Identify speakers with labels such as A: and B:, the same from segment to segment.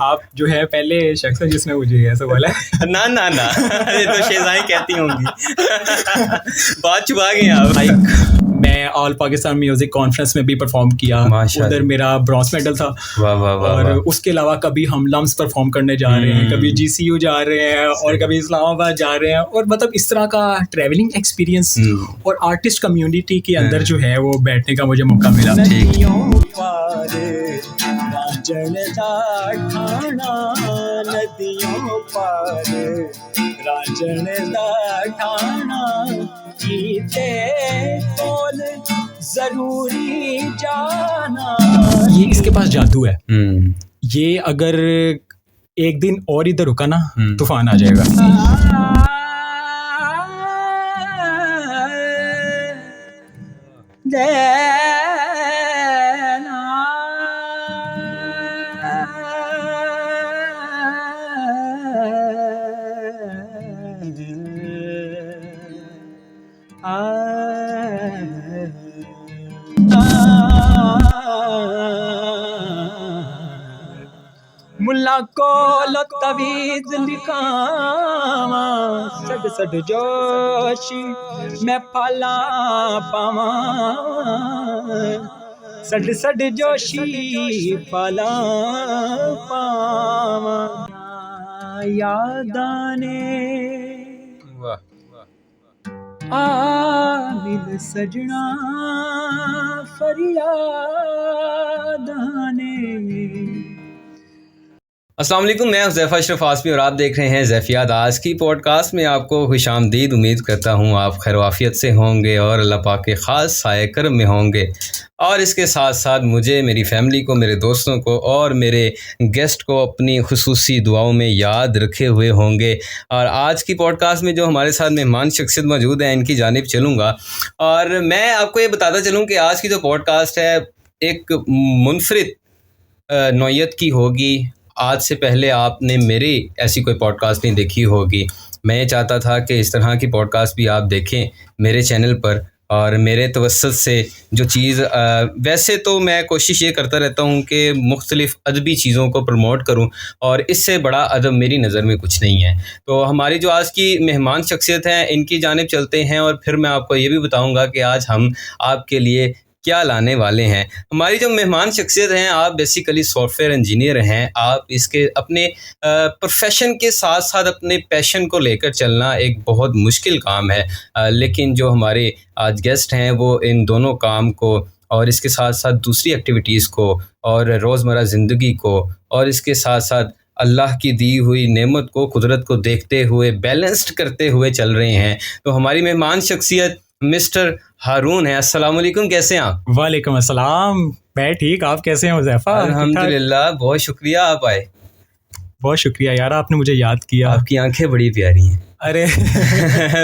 A: आप जो है पहले शख्स है जिसने मुझे ऐसा बोला है।
B: ना ना ना ये तो शेजाएं कहती होंगी। बात छुपा गए आप।
A: मैं ऑल पाकिस्तान म्यूजिक कॉन्फ्रेंस में भी परफॉर्म किया, उधर मेरा ब्रॉन्ज मेडल था।
B: वाह वाह वाह।
A: और उसके अलावा कभी हम लम्स परफॉर्म करने जा रहे हैं, कभी GCU जा रहे हैं और कभी इस्लामाबाद जा रहे हैं। और मतलब इस तरह का ट्रैवलिंग एक्सपीरियंस और आर्टिस्ट कम्युनिटी के अंदर जो है वो बैठने का मुझे मौका मिला। नदियों पार रांझण दा ठाणा जरूरी जाना। ये इसके पास जादू है। ये अगर एक दिन और इधर रुका ना तूफान आ जाएगा। मुल्ला को तवीज लिखावा सड सड जोशी मैं फला पावा सड सड जोशी फला पावा यादाने आबिद सजना फरियादाने।
B: अस्सलाम वालेकुम, मैं हुज़ैफ़ा अशरफ आसमी और आप देख रहे हैं ज़ैफ़ियात। आज की पॉडकास्ट में आपको खुशामदीद। उम्मीद करता हूँ आप खैर वाफ़ियत से होंगे और अल्लाह पाक के ख़ास साए करम में होंगे। और इसके साथ साथ मुझे, मेरी फ़ैमिली को, मेरे दोस्तों को और मेरे गेस्ट को अपनी खुसूसी दुआओं में याद रखे हुए होंगे। और आज की पॉडकास्ट में जो हमारे साथ मेहमान शख्सियत मौजूद हैं, इनकी जानिब चलूँगा। और मैं आपको ये बताता चलूँ कि आज की जो पॉडकास्ट है एक मुनफरिद नौइयत की होगी। आज से पहले आपने मेरी ऐसी कोई पॉडकास्ट नहीं देखी होगी। मैं ये चाहता था कि इस तरह की पॉडकास्ट भी आप देखें मेरे चैनल पर। और मेरे तवस्सुत से जो चीज़ वैसे तो मैं कोशिश ये करता रहता हूँ कि मुख्तलिफ़ अदबी चीज़ों को प्रमोट करूँ, और इससे बड़ा अदब मेरी नज़र में कुछ नहीं है। तो हमारी जो आज की मेहमान शख्सियत हैं, इनकी जानिब चलते हैं और फिर मैं आपको ये भी बताऊँगा कि आज हम आपके लिए क्या लाने वाले हैं। हमारी जो मेहमान शख्सियत हैं, आप बेसिकली सॉफ्टवेयर इंजीनियर हैं। आप इसके अपने प्रोफेशन के साथ साथ अपने पैशन को लेकर चलना एक बहुत मुश्किल काम है। लेकिन जो हमारे आज गेस्ट हैं वो इन दोनों काम को और इसके साथ साथ दूसरी एक्टिविटीज़ को और रोज़मर्रा ज़िंदगी को और इसके साथ साथ अल्लाह की दी हुई नेमत को, कुदरत को देखते हुए बैलेंस्ड करते हुए चल रहे हैं। तो हमारी मेहमान शख्सियत मिस्टर हारून है। अस्सलाम वालेकुम, कैसे हैं आप?
A: वालेकुम अस्सलाम, मैं ठीक, आप कैसे हैं हुज़ैफ़ा?
B: अल्हम्दुलिल्लाह, बहुत शुक्रिया आप आए।
A: बहुत शुक्रिया यार, आपने मुझे याद किया।
B: आपकी आंखें बड़ी प्यारी हैं।
A: अरे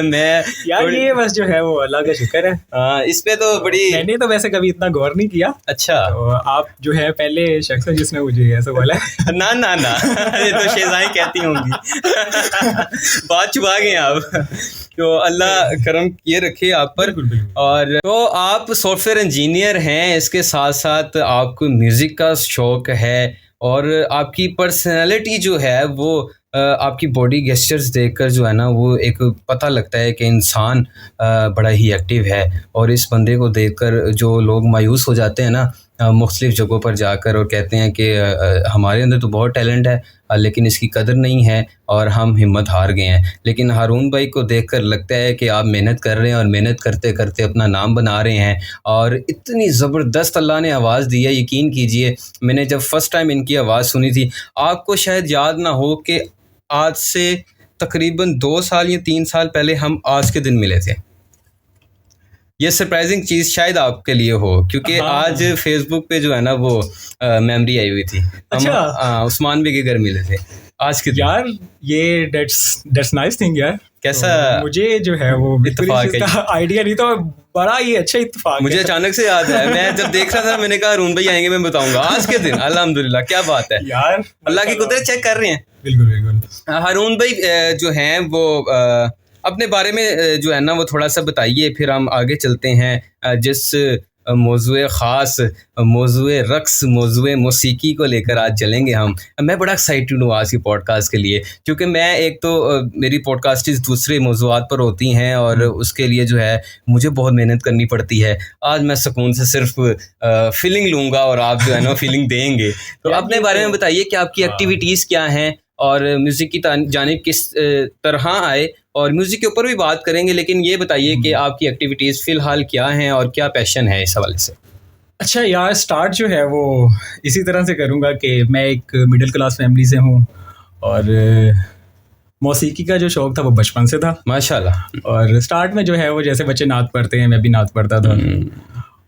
B: मैं
A: यार ये बस जो है वो अल्लाह का शुक्र है।
B: इस पे तो बड़ी, मैंने
A: तो वैसे कभी इतना गौर नहीं किया।
B: अच्छा,
A: तो आप जो है पहले शख्स है जिसने मुझे ऐसा बोला है।
B: ना ना ना ये तो शेजाएं कहती होंगी। बात छुपा गए आप। तो अल्लाह करम ये रखे आप पर। और तो आप सॉफ्टवेयर इंजीनियर हैं, इसके साथ साथ आपको म्यूज़िक का शौक़ है और आपकी पर्सनैलिटी जो है वो आपकी बॉडी गेस्चर्स देखकर जो है ना वो एक पता लगता है कि इंसान बड़ा ही एक्टिव है। और इस बंदे को देखकर जो लोग मायूस हो जाते हैं ना मुख्तलिफ़ जगहों पर जाकर और कहते हैं कि हमारे अंदर तो बहुत टैलेंट है लेकिन इसकी कदर नहीं है और हम हिम्मत हार गए हैं। लेकिन हारून भाई को देखकर लगता है कि आप मेहनत कर रहे हैं और मेहनत करते करते अपना नाम बना रहे हैं। और इतनी ज़बरदस्त अल्लाह ने आवाज़ दी है, यकीन कीजिए। मैंने जब फ़र्स्ट टाइम इनकी आवाज़ सुनी थी, आपको शायद याद ना हो कि आज से तकरीबन 2 साल या 3 साल पहले हम आज के दिन मिले थे। ये सरप्राइजिंग चीज़ शायद आपके लिए हो, क्योंकि आज फेसबुक पे जो है ना वो मेमोरी आई हुई थी।
A: अच्छा,
B: उस्मान भी के घर मिले थे आज के दिन।
A: यार ये दैट्स नाइस थिंग यार।
B: कैसा?
A: तो मुझे जो है वो
B: इत्तेफाक है,
A: आइडिया नहीं, तो बड़ा ही अच्छा इत्तेफाक।
B: मुझे अचानक से याद है, मैं जब देख रहा था मैंने कहा हारून भाई आएंगे, मैं बताऊंगा आज के दिन। अल्हम्दुलिल्लाह, क्या बात है
A: यार,
B: अल्लाह की कुदरत चेक कर रहे हैं।
A: बिल्कुल बिल्कुल।
B: हारून भाई जो हैं वो अपने बारे में जो है ना वो थोड़ा सा बताइए, फिर हम आगे चलते हैं। जिस मौज़ूए ख़ास, मौज़ूए रक़्स, मौज़ूए मौसीकी को लेकर आज चलेंगे हम। मैं बड़ा एक्साइटेड हूँ आज की पॉडकास्ट के लिए, क्योंकि मैं एक तो मेरी पॉडकास्ट्स दूसरे मौज़ूआत पर होती हैं और उसके लिए जो है मुझे बहुत मेहनत करनी पड़ती है। आज मैं सुकून से सिर्फ फीलिंग लूँगा और आप जो है ना फीलिंग देंगे। तो अपने बारे में बताइए कि आपकी एक्टिविटीज़ क्या हैं और म्यूज़िक की जानिब किस तरह आए, और म्यूज़िक के ऊपर भी बात करेंगे, लेकिन ये बताइए कि आपकी एक्टिविटीज़ फ़िलहाल क्या हैं और क्या पैशन है इस हवाले से।
A: अच्छा यार, स्टार्ट जो है वो इसी तरह से करूँगा कि मैं एक मिडिल क्लास फैमिली से हूँ और मौसीकी का जो शौक़ था वो बचपन से था
B: माशाल्लाह।
A: और स्टार्ट में जो है वो जैसे बच्चे नात पढ़ते हैं, मैं भी नात पढ़ता था।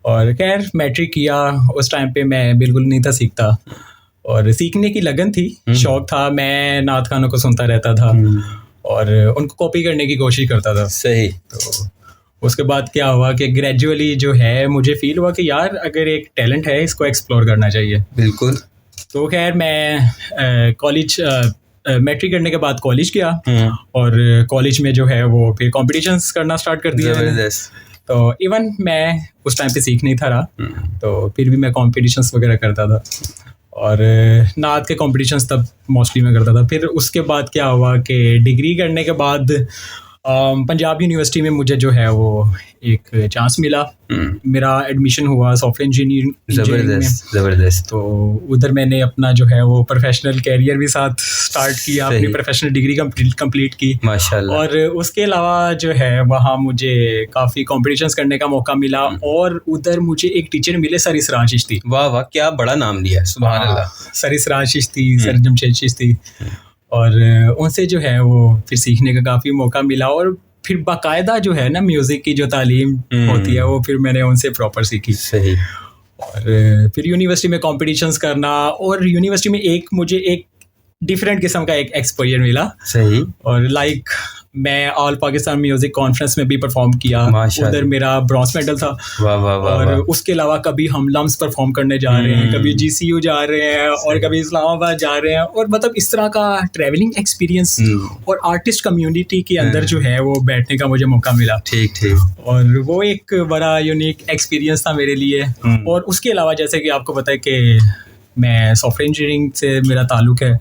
A: और खैर मैट्रिक किया, उस टाइम पे मैं बिल्कुल नहीं था सीखता और सीखने की लगन थी, शौक़ था। मैं नात खानों को सुनता रहता था और उनको कॉपी करने की कोशिश करता था।
B: सही।
A: तो उसके बाद क्या हुआ कि ग्रेजुअली जो है मुझे फील हुआ कि यार अगर एक टैलेंट है इसको एक्सप्लोर करना चाहिए।
B: बिल्कुल।
A: तो खैर मैं कॉलेज मैट्रिक करने के बाद कॉलेज किया और कॉलेज में जो है वो फिर कॉम्पिटिशन्स करना स्टार्ट कर दिया। तो इवन मैं उस टाइम पे सीख नहीं था रहा, तो फिर भी मैं कॉम्पिटिशन्स वगैरह करता था और नात के कॉम्पिटिशन्स तब मोस्टली मैं करता था। फिर उसके बाद क्या हुआ कि डिग्री करने के बाद पंजाब यूनिवर्सिटी में मुझे जो है वो एक चांस मिला। मेरा एडमिशन हुआ सॉफ्टवेयर इंजीनियरिंग में।
B: ज़बरदस्त।
A: तो उधर मैंने अपना जो है वो प्रोफेशनल कैरियर भी साथ स्टार्ट किया, अपनी प्रोफेशनल डिग्री कंप्लीट की
B: माशाल्लाह।
A: और उसके अलावा जो है वहाँ मुझे काफ़ी कॉम्पिटिशन्स करने का मौका मिला और उधर मुझे एक टीचर मिले, सर इसरार चिश्ती।
B: वाह वाह, क्या बड़ा नाम लिया, सुभान अल्लाह।
A: सर इसरार चिश्ती, सर जमशेद चिश्ती। और उनसे जो है वो फिर सीखने का काफ़ी मौका मिला और फिर बाकायदा जो है ना म्यूज़िक की जो तालीम होती है वो फिर मैंने उनसे प्रॉपर सीखी।
B: सही।
A: और फिर यूनिवर्सिटी में कॉम्पिटिशन्स करना और यूनिवर्सिटी में मुझे एक डिफरेंट किस्म का एक एक्सपोजर मिला।
B: सही।
A: और लाइक मैं ऑल पाकिस्तान म्यूजिक कॉन्फ्रेंस में भी परफॉर्म किया, उधर मेरा ब्रॉन्ज मेडल था।
B: वाह वाह वाह।
A: और उसके अलावा कभी हम लम्स परफॉर्म करने जा रहे हैं, कभी GCU जा रहे हैं और कभी इस्लामाबाद जा रहे हैं। और मतलब इस तरह का ट्रैवलिंग एक्सपीरियंस और आर्टिस्ट कम्युनिटी के अंदर जो है वो बैठने का मुझे मौका मिला।
B: ठीक ठीक।
A: और वो एक बड़ा यूनिक एक्सपीरियंस था मेरे लिए। और उसके अलावा जैसे कि आपको पता है कि मैं सॉफ्टवेयर इंजीनियरिंग से मेरा ताल्लुक है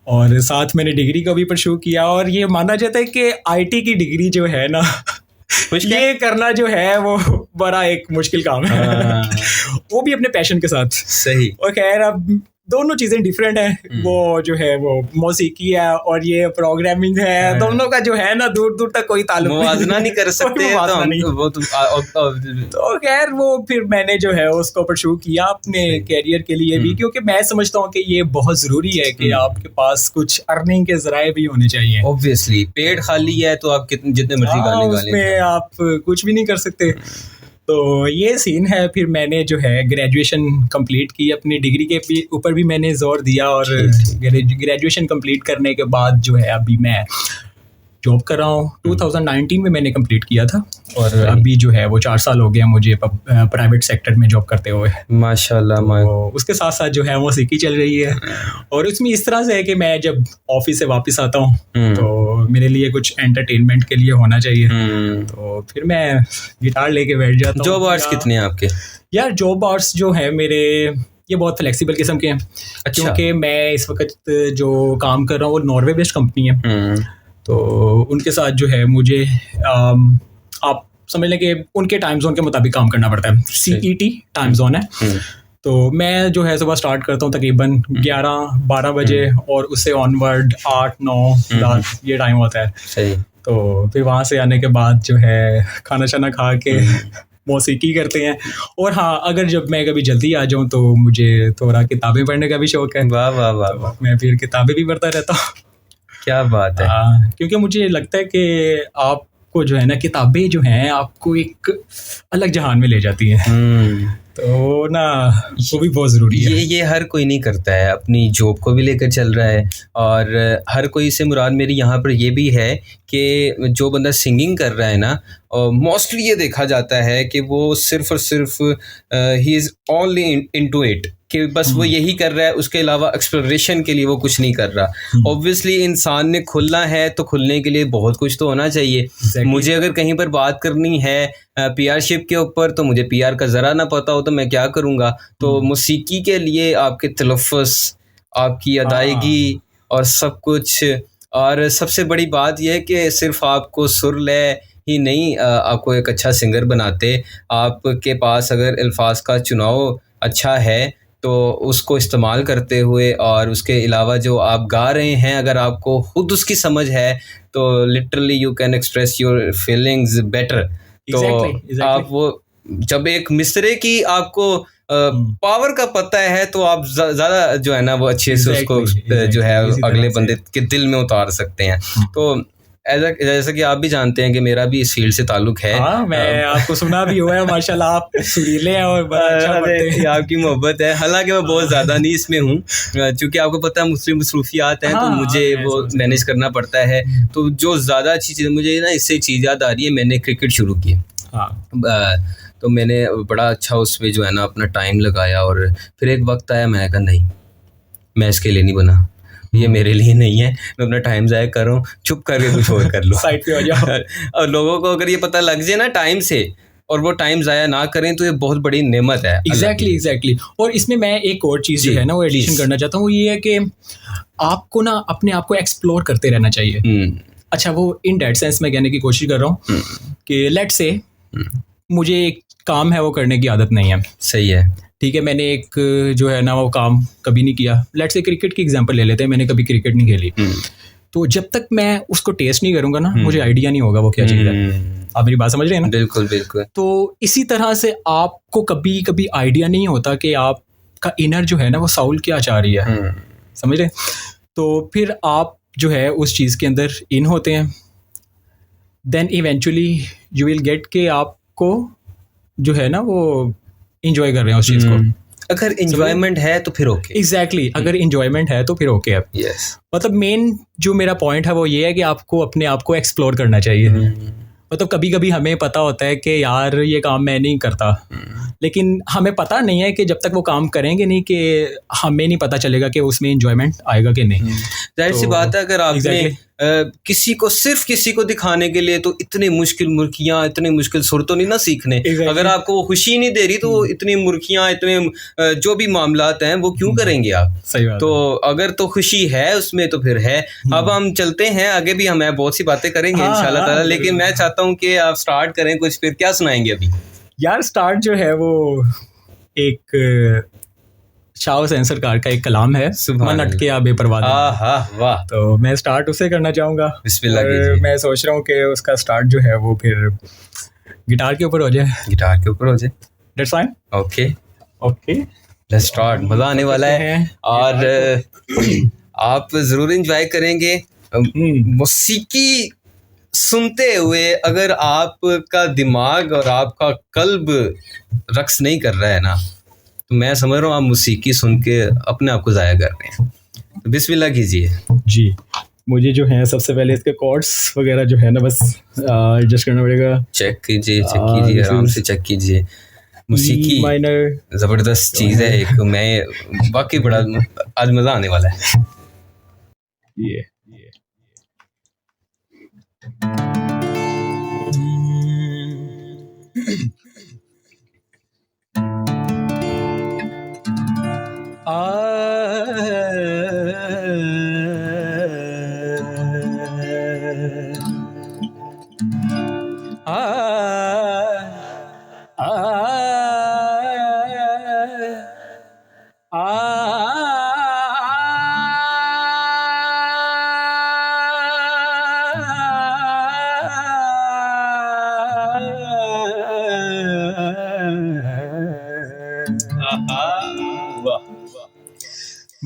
A: और साथ मैंने डिग्री का भी परस्यू किया। और ये माना जाता है कि IT की डिग्री जो है ना ये करना जो है वो बड़ा एक मुश्किल काम है वो भी अपने पैशन के साथ।
B: सही।
A: और खैर अब दोनों चीज़ें डिफरेंट है। वो जो है वो मौसीकी है और ये प्रोग्रामिंग है, दोनों का जो है ना दूर दूर तक कोई ताल्लुक
B: मुवाज़ना नहीं कर सकते।
A: तो खैर वो फिर मैंने जो है उसको परस्यू किया अपने कैरियर के लिए भी, क्योंकि मैं समझता हूँ कि ये बहुत ज़रूरी है कि आपके पास कुछ अर्निंग के ज़राए भी होने चाहिए।
B: ऑब्वियसली पेट खाली है तो आप जितने मर्जी गाने गा लें, उसमें
A: आप कुछ भी नहीं कर सकते। तो ये सीन है। फिर मैंने जो है ग्रेजुएशन कंप्लीट की, अपनी डिग्री के ऊपर भी मैंने जोर दिया और ग्रेजुएशन कंप्लीट करने के बाद जो है अभी मैं जॉब कर रहा हूँ। 2019 में मैंने कंप्लीट किया था और अभी जो है वो 4 साल हो गया मुझे प्राइवेट सेक्टर में जॉब करते हुए।
B: माशाल्लाह।
A: तो उसके साथ साथ जो है वो सीखी चल रही है और उसमें इस तरह से है कि मैं जब ऑफिस से वापस आता हूँ तो मेरे लिए कुछ एंटरटेनमेंट के लिए होना चाहिए, तो फिर मैं गिटार लेके बैठ जाता हूँ।
B: जॉब आवर्स कितने हैं आपके?
A: यार जॉब आवर्स जो है मेरे ये बहुत फ्लेक्सिबल किस्म के हैं। अच्छा। क्योंकि मैं इस वक्त जो काम कर रहा हूँ वो नॉर्वे बेस्ड कंपनी है, तो उनके साथ जो है मुझे आप समझ लें कि उनके टाइम जोन के मुताबिक काम करना पड़ता है। CET टाइम जोन है। तो मैं जो है सुबह स्टार्ट करता हूँ तकरीबन 11-12 बजे और उससे ऑनवर्ड 8-9 ये टाइम होता है।
B: सही।
A: तो फिर वहाँ से आने के बाद जो है खाना शाना खा के मौसीकी करते हैं। और हाँ, अगर जब मैं कभी जल्दी आ जाऊँ तो मुझे थोड़ा किताबें पढ़ने का भी शौक है।
B: वाह वाह वाह।
A: मैं फिर किताबें भी पढ़ता रहता हूँ।
B: क्या बात है।
A: क्योंकि मुझे लगता है कि आपको जो है ना किताबें जो हैं आपको एक अलग जहान में ले जाती हैं। तो ना वो भी बहुत ज़रूरी है।
B: ये हर कोई नहीं करता है, अपनी जॉब को भी लेकर चल रहा है। और हर कोई से मुराद मेरी यहाँ पर ये भी है कि जो बंदा सिंगिंग कर रहा है ना, मोस्टली ये देखा जाता है कि वो सिर्फ़ और सिर्फ he is only into it, कि बस वो यही कर रहा है, उसके अलावा एक्सप्लोरेशन के लिए वो कुछ नहीं कर रहा। ऑब्वियसली इंसान ने खुलना है तो खुलने के लिए बहुत कुछ तो होना चाहिए। मुझे अगर कहीं पर बात करनी है पीआरशिप के ऊपर, तो मुझे पीआर का ज़रा ना पता हो तो मैं क्या करूँगा। तो मौसीकी के लिए आपके तलफ़्फ़ुज़, आपकी अदायगी और सब कुछ, और सबसे बड़ी बात यह है कि सिर्फ आपको सुर लय ही नहीं आपको एक अच्छा सिंगर बनाते। आपके पास अगर अल्फाज का चुनाव अच्छा है तो उसको इस्तेमाल करते हुए, और उसके अलावा जो आप गा रहे हैं अगर आपको खुद उसकी समझ है तो literally you can express your feelings better. तो आप वो जब एक मिसरे की आपको पावर का पता है तो आप ज़्यादा जो है ना वो अच्छे से उसको जो है अगले बंदे के दिल में उतार सकते हैं। तो जैसा कि आप भी जानते हैं कि मेरा भी इस फील्ड से ताल्लुक है।
A: मैं आपको सुना भी हुआ है, माशाल्लाह आप सुरीले हैं और बड़ा अच्छा पढ़ते हैं।
B: आपकी मोहब्बत है, हालांकि मैं बहुत ज़्यादा नहीं इसमें हूँ, क्योंकि आपको पता है मुस्लिम मसरूफियात हैं तो मुझे वो मैनेज करना पड़ता है। तो जो ज़्यादा अच्छी चीज़ मुझे ना इससे चीज़ याद आ रही है, मैंने क्रिकेट शुरू की। तो मैंने बड़ा अच्छा उसमें जो है ना अपना टाइम लगाया, और फिर एक वक्त आया मैंने कहा नहीं, मैं इसके लिए नहीं बना, ये मेरे लिए नहीं है, मैं अपना टाइम ज़ाया कर रहा हूँ, चुप करके कुछ और कर लो,
A: साइड पे हो जाओ।
B: और लोगों को अगर ये पता लग जाए ना टाइम से, और वो टाइम ज़ाया ना करें, तो ये बहुत बड़ी नेमत है।
A: एग्जैक्टली। और इसमें मैं एक और चीज़ जो है ना वो एडिशन करना चाहता हूँ, वो ये है कि आपको ना अपने आप को एक्सप्लोर करते रहना चाहिए। अच्छा, वो इन डेट सेंस में कहने की कोशिश कर रहा हूँ कि लेट्स से मुझे एक काम है वो करने की आदत नहीं है।
B: सही है,
A: ठीक है, मैंने एक जो है ना वो काम कभी नहीं किया। लेट्स से क्रिकेट की एग्जांपल ले लेते हैं, मैंने कभी क्रिकेट नहीं खेली। तो जब तक मैं उसको टेस्ट नहीं करूँगा ना, मुझे आइडिया नहीं होगा वो क्या चीज़ है। आप मेरी बात समझ रहे हैं ना?
B: बिल्कुल बिल्कुल।
A: तो इसी तरह से आपको कभी कभी आइडिया नहीं होता कि आपका इनर जो है ना वो साउल क्या चाह रही है, समझ रहे? तो फिर आप जो है उस चीज़ के अंदर इन होते हैं, then eventually you will get के आपको जो है ना वो इंजॉय कर रहे हैं उस चीज़ को।
B: अगर इंजॉयमेंट है तो फिर ओके।
A: एग्जैक्टली, अगर इंजॉयमेंट है तो फिर ओके है। मतलब मेन जो मेरा पॉइंट है वो ये है कि आपको अपने आप को एक्सप्लोर करना चाहिए। मतलब कभी कभी हमें पता होता है कि यार ये काम मैं नहीं करता, लेकिन हमें पता नहीं है कि जब तक वो काम करेंगे नहीं कि हमें नहीं पता चलेगा कि उसमें इंजॉयमेंट आएगा कि नहीं।
B: जाहिर सी बात है, अगर आपने किसी को सिर्फ किसी को दिखाने के लिए तो इतनी मुश्किल मुर्खियाँ, इतने मुश्किल सुर तो नहीं ना सीखने। अगर आपको वो खुशी नहीं दे रही तो इतनी मुर्खियाँ, इतने जो भी मामलात हैं वो क्यों करेंगे आप?
A: सही बात।
B: तो अगर तो खुशी है उसमें तो फिर है। अब हम चलते हैं आगे, भी हम बहुत सी बातें करेंगे इंशाल्लाह ताला, लेकिन मैं चाहता हूँ कि आप स्टार्ट करें कुछ। फिर क्या सुनाएंगे अभी?
A: यार स्टार्ट जो है वो एक शाह हुसैन सरकार का एक कलाम है, मन अटके या बेपरवाह।
B: वाह।
A: तो मैं स्टार्ट उसे करना चाहूँगा।
B: बिस्मिल्लाह कीजिए।
A: मैं सोच रहा हूँ कि उसका स्टार्ट जो है वो फिर गिटार के ऊपर हो जाए।
B: गिटार के ऊपर हो जाए,
A: that's fine. Okay
B: let's start. मज़ा आने वाला है और आप ज़रूर एंजॉय करेंगे मौसीकी सुनते हुए। अगर आपका दिमाग और आपका कल्ब रक्स नहीं कर रहा है ना, तो मैं समझ रहा हूँ आप मौसीकी सुन के अपने आप को ज़ाया कर रहे हैं। तो बिस्मिल्लाह कीजिए
A: जी। मुझे जो है सबसे पहले इसके कॉर्ड्स वगैरह जो है ना बस एडजस्ट करना पड़ेगा।
B: चेक कीजिए आराम से चेक कीजिए। मौसीकी ज़बरदस्त चीज़ है एक। मैं वाकई बड़ा आज मज़ा आने वाला है।
A: ये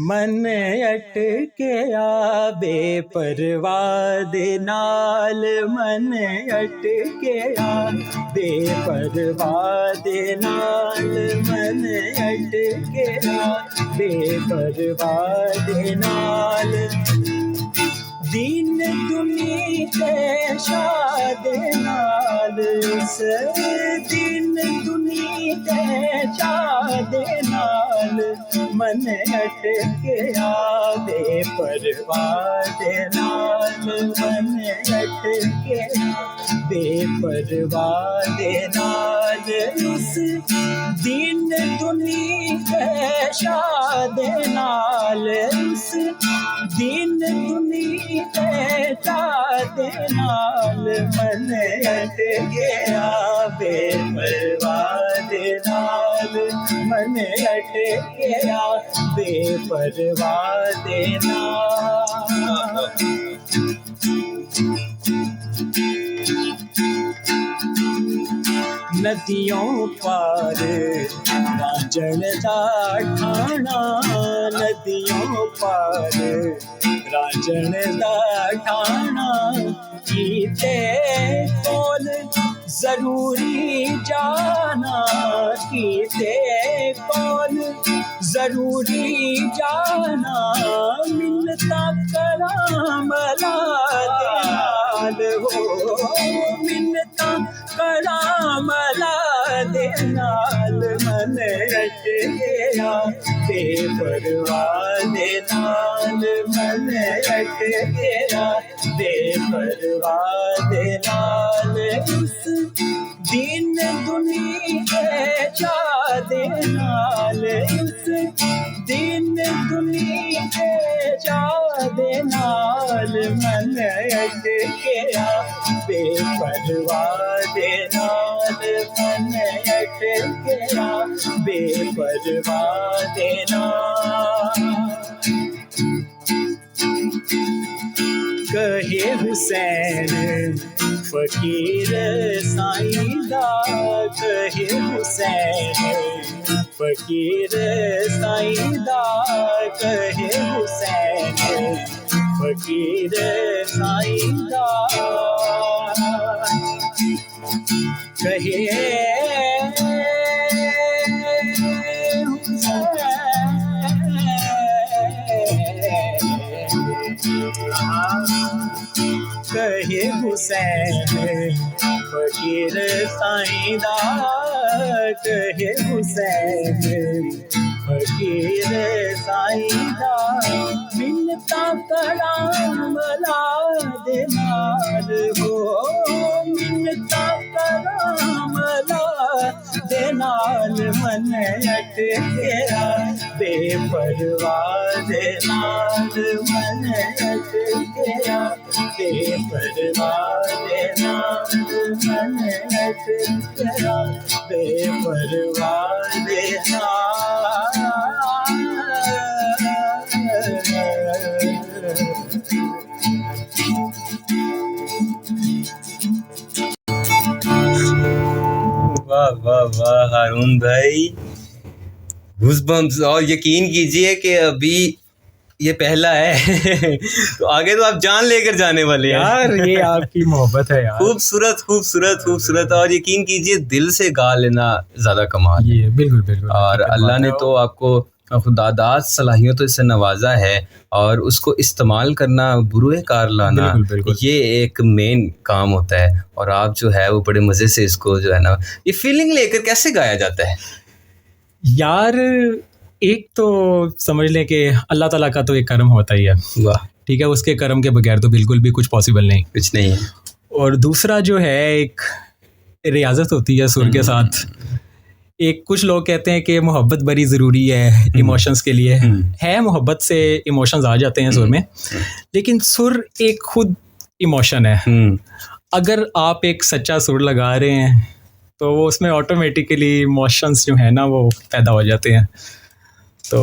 A: मन अटके आ बेपरवाह दे नाल, मन अटके आ बेपरवाह दे नाल, मन अटके आ बेपरवाह दे नाल। दिन दुनी ते शाद नाल, उस दिन दुनी ते शाद नाल, नाल मन अटके बेपरवाह दे नाल मन अटके बेपरवाह दे नाल उस दिन दुनिया शादे नाल उस दिन दुनिया शादे नाल मन अटके बेपरवाह दे नाल मन अटके बेपरवाह दे नाल नदियों पार रांझण दा ठाणा नदियों पार रांझण दा ठाणा कीते कोल जरूरी जाना कीते कोल जरूरी जाना मिन्नता करामला दे नाल हो मिन्नता करामला दे नाल मन अटके बेपरवाह दे नाल मन अटके बेपरवाह दे नाल उस दिन दुनिया चा दे नाल उस दिन दुनिया चा दे नाल मन अटके बेपरवाह दे नाल मन अटके बेपरवाह दे नाल कहे हुसैन फकीर साईदा कहे हुसैन फकीर साईदा कहे हुसैन फकीर साईदा कहे कहे हुसैन फकीर साईदा कहे हुसैन फकीर साईदा मिन्नता करामला दे नाल हो मिन्नता करामला दे नाल मन अटके बेपरवाह दे नाल मन अटके बेपरवाह दे नाल मन अटके बेपरवाह दे नाल
B: वाह वाह वाह हारून भाई, गूज़बम्प्स। और यकीन कीजिए कि अभी ये पहला है तो आगे तो आप जान लेकर जाने वाले हैं
A: यार। ये आपकी मोहब्बत है यार।
B: खूबसूरत खूबसूरत खूबसूरत। और यकीन कीजिए दिल से गा लेना ज़्यादा कमाल है।
A: ये बिल्कुल बिल्कुल।
B: और अल्लाह ने तो आपको खुदादाद सलाहियतों से नवाजा है और उसको इस्तेमाल करना, बुरे कार लाना,
A: बिल्कुल बिल्कुल।
B: ये एक मेन काम होता है। और आप जो है वो बड़े मज़े से इसको जो है ना, ये फीलिंग लेकर कैसे गाया जाता है
A: यार? एक तो समझ लें कि अल्लाह ताला का तो एक करम होता ही है।
B: वाह,
A: ठीक है, उसके करम के बगैर तो बिल्कुल भी कुछ पॉसिबल नहीं।
B: कुछ नहीं है।
A: और दूसरा जो है, एक रियाजत होती है सुर के साथ। एक कुछ लोग कहते हैं कि मोहब्बत बड़ी ज़रूरी है इमोशंस के लिए। है, मोहब्बत से इमोशंस आ जाते हैं सुर में, लेकिन सुर एक खुद इमोशन है। अगर आप एक सच्चा सुर लगा रहे हैं तो वो उसमें ऑटोमेटिकली इमोशंस जो है ना वो पैदा हो जाते हैं। तो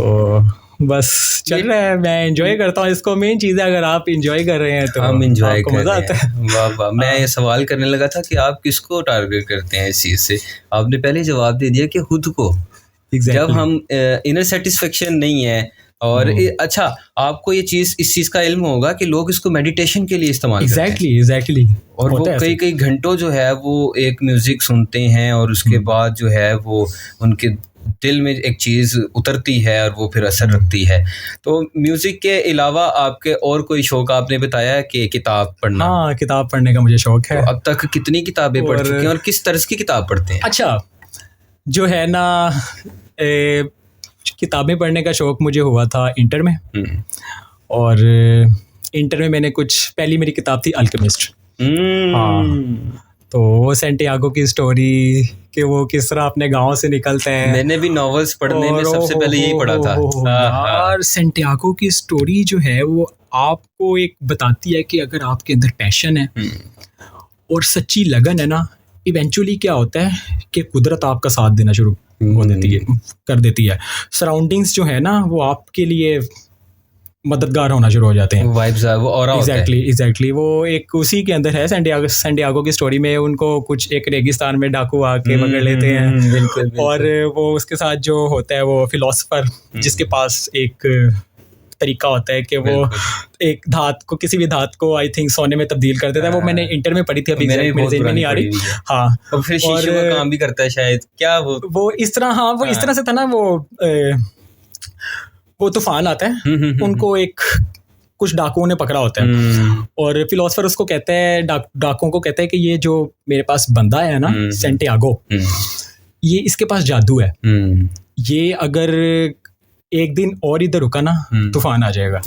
A: बस चल रहा है, मैं एंजॉय करता हूँ इसको। मेन चीज़ है, अगर आप एंजॉय कर रहे हैं तो
B: हम एंजॉय कर
A: मज़ा आता है।
B: वाह वाह। मैं ये सवाल करने लगा था कि आप किसको टारगेट करते हैं इस चीज़ से। आपने पहले जवाब दे दिया कि खुद को। जब हम इनर सेटिस्फेक्शन नहीं है और अच्छा, आपको ये चीज़, इस चीज़ का इल्म होगा कि लोग इसको मेडिटेशन के लिए इस्तेमाल करते हैं।
A: एग्जैक्टली।
B: और वो कई घंटों जो है वो एक म्यूज़िक सुनते हैं और उसके बाद जो है वो उनके दिल में एक चीज़ उतरती है और वो फिर असर रखती है। तो म्यूज़िक के अलावा आपके और कोई शौक? आपने बताया कि किताब पढ़ना।
A: हाँ, किताब पढ़ने का मुझे शौक है।
B: तो अब तक कितनी किताबें पढ़ चुके हैं और किस तरह की किताब पढ़ते हैं?
A: अच्छा, जो है ना, किताबें पढ़ने का शौक़ मुझे हुआ था इंटर में, और इंटर में मैंने पहली मेरी किताब थी अल्केमिस्ट। हाँ, तो वो सैंटियागो की स्टोरी कि वो किस तरह अपने गांव से निकलता है।
B: मैंने भी नॉवेल्स पढ़ने में सबसे पहले यही पढ़ा था
A: यार। सैंटियागो की स्टोरी जो है वो आपको एक बताती है कि अगर आपके अंदर पैशन है और सच्ची लगन है ना, इवेंचुअली क्या होता है कि कुदरत आपका साथ देना शुरू कर देती है। सराउंडिंग्स जो है ना वो आपके लिए मददगार होना शुरू हो जाते हैं।
B: वाइब्स वो ऑरा होता है।
A: एग्जैक्टली वो एक उसी के अंदर है। सैंटियागो की स्टोरी में उनको कुछ एक रेगिस्तान में डाकू आके पकड़ लेते हैं।
B: बिल्कुल।
A: और वो उसके साथ जो होता है वो फिलोसफर जिसके पास एक तरीका होता है कि वो एक धात को, किसी भी धात को आई थिंक सोने में तब्दील कर देता है। वो मैंने इंटर में पढ़ी थी, अभी मेरे ज़हन में नहीं आ रही। हाँ,
B: और फिर शीशे का काम भी करता है शायद, क्या वो
A: इस तरह। हाँ, वो इस तरह से था ना, वो तूफान आता है, उनको एक कुछ डाकुओं ने पकड़ा होता है, और फिलोसफर उसको कहता है, डाकुओं को कहता है कि ये जो मेरे पास बंदा है ना सैंटियागो, ये इसके पास जादू है, ये अगर एक दिन और इधर रुका ना तूफान आ जाएगा।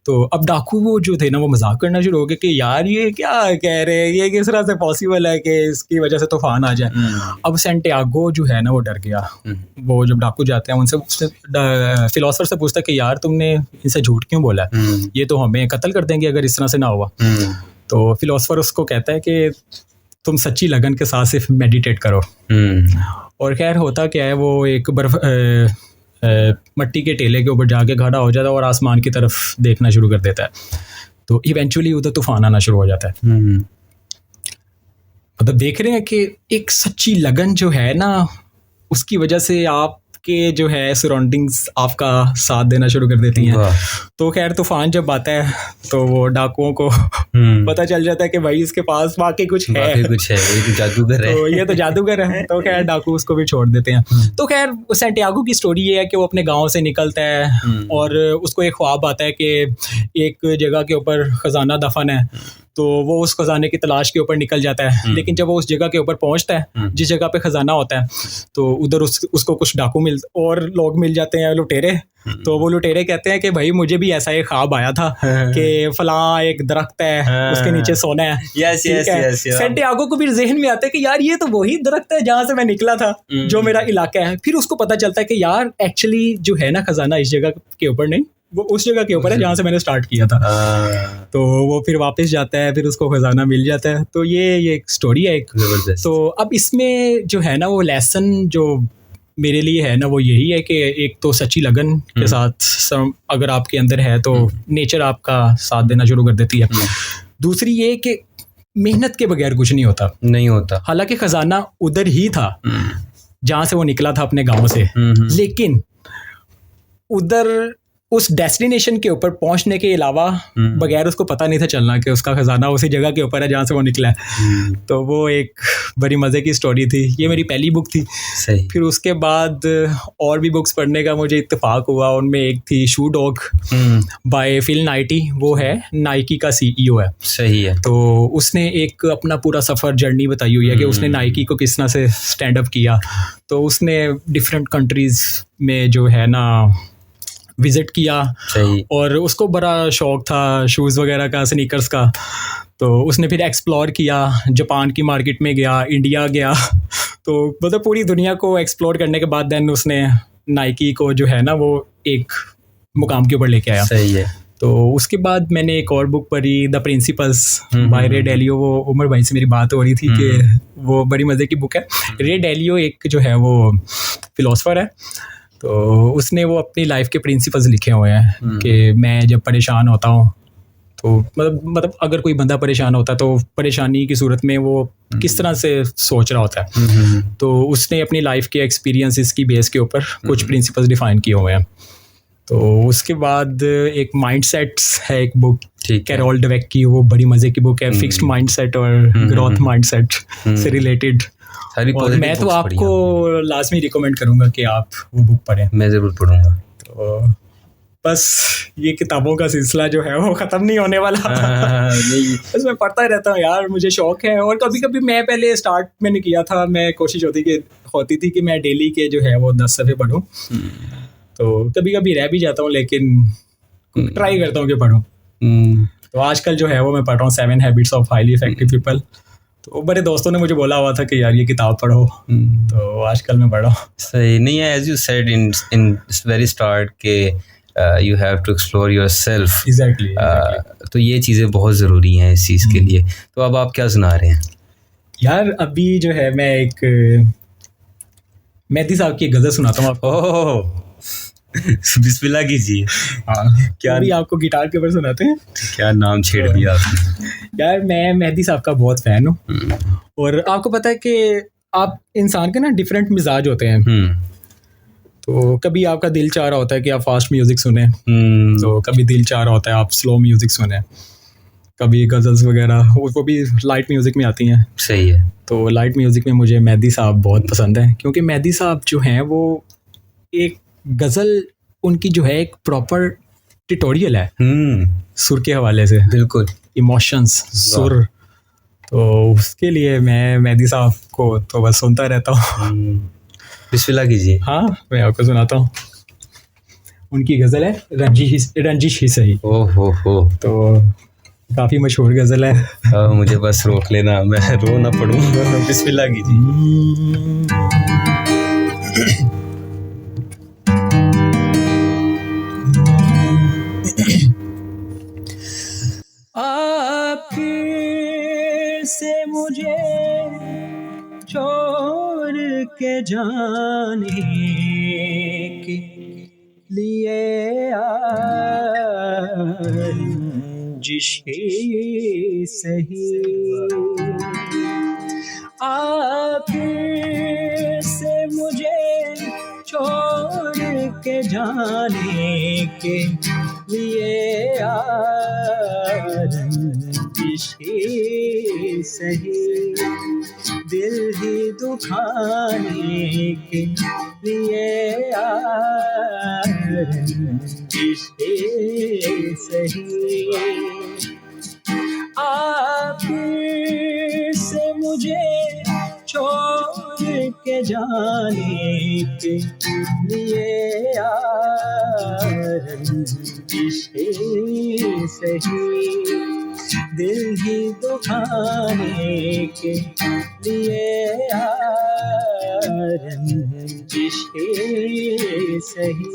A: तो अब डाकू वो जो थे ना वो मजाक करना शुरू हो गए कि यार ये क्या कह रहे हैं, ये किस तरह से पॉसिबल है कि इसकी वजह से तूफान आ जाए। अब सैंटियागो जो है ना वो डर गया। वो जब डाकू जाते हैं उनसे फिलोसफर से पूछता है कि यार तुमने इनसे झूठ क्यों बोला, ये तो हमें कत्ल कर देंगे अगर इस तरह से ना हुआ। तो फिलोसफर उसको कहता है कि तुम सच्ची लगन के साथ सिर्फ मेडिटेट करो। और खैर होता क्या है, वो एक बर्फ मट्टी के टेले के ऊपर जाके खड़ा हो जाता है और आसमान की तरफ देखना शुरू कर देता है। तो इवेंचुअली उधर तूफान आना शुरू हो जाता है। मतलब देख रहे हैं कि एक सच्ची लगन जो है ना उसकी वजह से आपके जो है सराउंडिंग्स आपका साथ देना शुरू कर देती हैं। तो खैर तूफान जब आता है तो वो डाकुओं को पता चल जाता है कि भाई इसके पास वाकई कुछ है, ये तो जादूगर है। तो ये तो जादूगर है। तो खैर डाकू उसको भी छोड़ देते हैं। तो खैर सैंटियागो की स्टोरी ये है कि वो अपने गांव से निकलता है और उसको एक ख्वाब आता है कि एक जगह के ऊपर खजाना दफन है। तो वो उस खजाने की तलाश के ऊपर निकल जाता है। लेकिन जब वो उस जगह के ऊपर पहुंचता है जिस जगह पे खजाना होता है, तो उधर उसको कुछ डाकू और लोग मिल जाते हैं, लुटेरे। तो वो लुटेरे कहते हैं कि भाई मुझे भी ऐसा एक ख्वाब आया था कि फलां एक दरख्त है उसके नीचे सोना है। यस। सैंटियागो को भी ज़हन में आता है कि यार ये तो वही दरख्त है जहाँ से मैं निकला था, जो मेरा इलाका है। फिर उसको पता चलता है कि यार एक्चुअली जो है ना खजाना इस जगह के ऊपर नहीं, वो उस जगह के ऊपर है जहाँ से मैंने स्टार्ट किया था। तो वो फिर वापस जाता है, फिर उसको खजाना मिल जाता है। तो ये एक स्टोरी है एक। तो अब इसमें जो है ना वो लेसन जो मेरे लिए है ना वो यही है कि एक तो सच्ची लगन के साथ अगर आपके अंदर है तो नेचर आपका साथ देना शुरू कर देती है। दूसरी ये कि मेहनत के बगैर कुछ नहीं होता। हालांकि खजाना उधर ही था जहाँ से वो निकला था अपने गाँव से, लेकिन उधर उस डेस्टिनेशन के ऊपर पहुंचने के अलावा बगैर उसको पता नहीं था चलना कि उसका खजाना उसी जगह के ऊपर है जहाँ से वो निकला है। तो वो एक बड़ी मज़े की स्टोरी थी। ये मेरी पहली बुक थी। सही। फिर उसके बाद और भी बुक्स पढ़ने का मुझे इत्तेफाक हुआ। उनमें एक थी शू डॉग बाय फिल नाइटी। वो है नाइकी का CEO है। सही है। तो उसने एक अपना पूरा सफ़र जर्नी बताई हुई है कि उसने नाइकी को किस तरह से स्टैंड अप किया। तो उसने डिफरेंट कंट्रीज़ में जो है ना विज़िट किया। और उसको बड़ा शौक़ था शूज़ वगैरह का, स्नीकर्स का। तो उसने फिर एक्सप्लोर किया, जापान की मार्केट में गया, इंडिया गया। तो मतलब पूरी दुनिया को एक्सप्लोर करने के बाद देन उसने नाइकी को जो है ना वो एक मुकाम के ऊपर लेके आया। सही है। तो उसके बाद मैंने एक और बुक पढ़ी, द प्रिंसिपल्स बाय रे डेलियो। वो उमर भाई से मेरी बात हो रही थी कि वो बड़ी मज़े की बुक है। रे डेलियो एक जो है वो फ़िलोसफर है। तो उसने वो अपनी लाइफ के प्रिंसिपल्स लिखे हुए हैं कि मैं जब परेशान होता हूँ तो मतलब अगर कोई बंदा परेशान होता है तो परेशानी की सूरत में वो किस तरह से सोच रहा होता है। तो उसने अपनी लाइफ के एक्सपीरियंसेस की बेस के ऊपर कुछ प्रिंसिपल्स डिफाइन किए हुए हैं। तो उसके बाद एक माइंडसेट्स है एक बुक कैरोल डवेक की। वो बड़ी मज़े की बुक है, फिक्स्ड माइंडसेट और ग्रोथ माइंडसेट से रिलेटेड। और मैं तो आपको लाजमी रिकमेंड करूँगा कि आप वो बुक पढ़ें। मैं ज़रूर पढ़ूँगा। तो बस ये किताबों का सिलसिला जो है वो ख़त्म नहीं होने वाला। बस मैं पढ़ता ही रहता हूँ यार, मुझे शौक़ है। और कभी कभी मैं पहले स्टार्ट मैंने किया था, मैं कोशिश होती थी कि मैं डेली के जो है वो 10 सफ़े पढूं। तो कभी कभी रह भी जाता हूँ, लेकिन ट्राई करता हूँ कि पढूं। तो आजकल जो है वो मैं पढ़ रहा हूँ 7 habits of highly effective people. तो बड़े दोस्तों ने मुझे बोला हुआ था कि यार ये किताब पढ़ो, तो आजकल मैं पढ़ रहा हूँ।
B: सही नहीं है, as you said in very start के you have to explore yourself.
A: Exactly.
B: तो ये चीज़ें बहुत ज़रूरी हैं इस चीज़ के लिए। तो अब आप क्या सुना रहे हैं?
A: यार अभी जो है मैं एक मेहदी साहब की गज़ल सुनाता हूँ आपको।
B: ओह बिस्मिल्लाह कीजिए।
A: क्या अभी आपको गिटार के ऊपर सुनाते हैं?
B: क्या नाम छेड़ दिया आपने।
A: यार मैं मेहदी साहब का बहुत फ़ैन हूँ, और आपको पता है कि आप इंसान के ना डिफरेंट मिजाज होते हैं। तो कभी आपका दिल चाह रहा होता है कि आप फास्ट म्यूज़िक सुने, तो कभी दिल चाह रहा होता है आप स्लो म्यूज़िक सुने, कभी गज़ल्स वगैरह वो भी लाइट म्यूज़िक में आती हैं।
B: सही है।
A: तो लाइट म्यूज़िक में मुझे मेहदी साहब बहुत पसंद है, क्योंकि मेहदी साहब जो हैं वो एक गज़ल उनकी जो है एक प्रॉपर ट्यूटोरियल है सुर के हवाले से।
B: बिल्कुल,
A: इमोशंस, सुर। तो उसके लिए मैं मेहदी साहब को तो बस सुनता रहता हूँ।
B: बिस्मिल्लाह कीजिए।
A: हाँ, मैं आपको सुनाता हूँ। उनकी गज़ल है रंजिश ही सही।
B: ओहो।
A: तो काफ़ी मशहूर गज़ल है।
B: मुझे बस रोक लेना, मैं रो ना पड़ूँ। बिस्मिल्लाह कीजिए।
A: आपके से मुझे छोड़ के जाने के लिए रंजिश ही सही, आपके से मुझे छोड़ के जाने के लिए रंजिश ही सही, दिल ही दुखाने के लिए रंजिश ही सही, आपसे मुझे छोड़ के जाने के लिए रंजिश ही सही, दिल ही दुखाने के लिए रंजिश ही सही।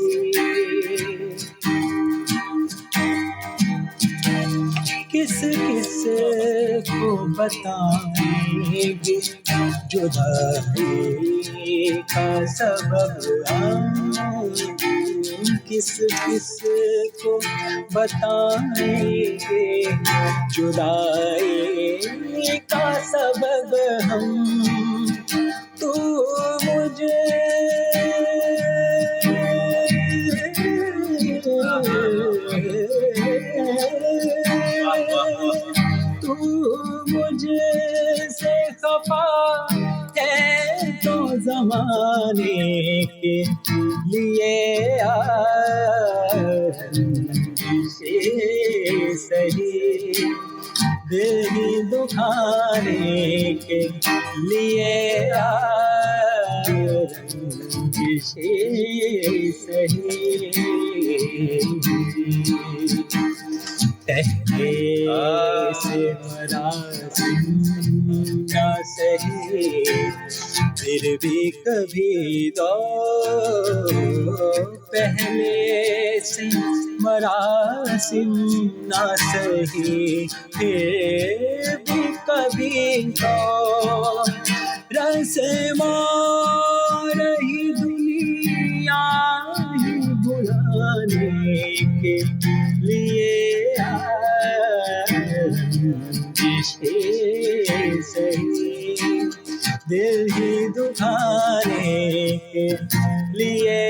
A: किस किस को बताएंगे जुदाई का सबब हम, किस किस को बताएंगे जुदाई का सबब हम, तू मुझे तू मुझे से खफा है तो ज़माने के लिए सही, दिल ही दुखाने के लिए सही, कहने से मरा ना सही, फिर भी कभी दो पहले से मरासिम ना सही, फिर भी कभी दो रस्मा रही दुनिया ही बुलाने के लिए सही, दिल ही दुखाने के लिए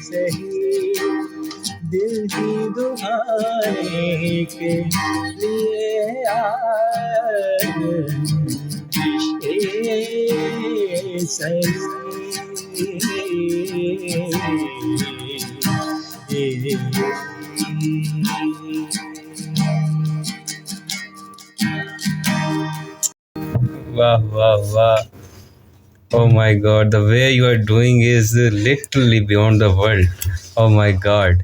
A: सही, दिल ही दुखाने के लिए सही।
B: वाह वाह वाह, Oh my God, the way you are doing is literally beyond the world. Oh my God.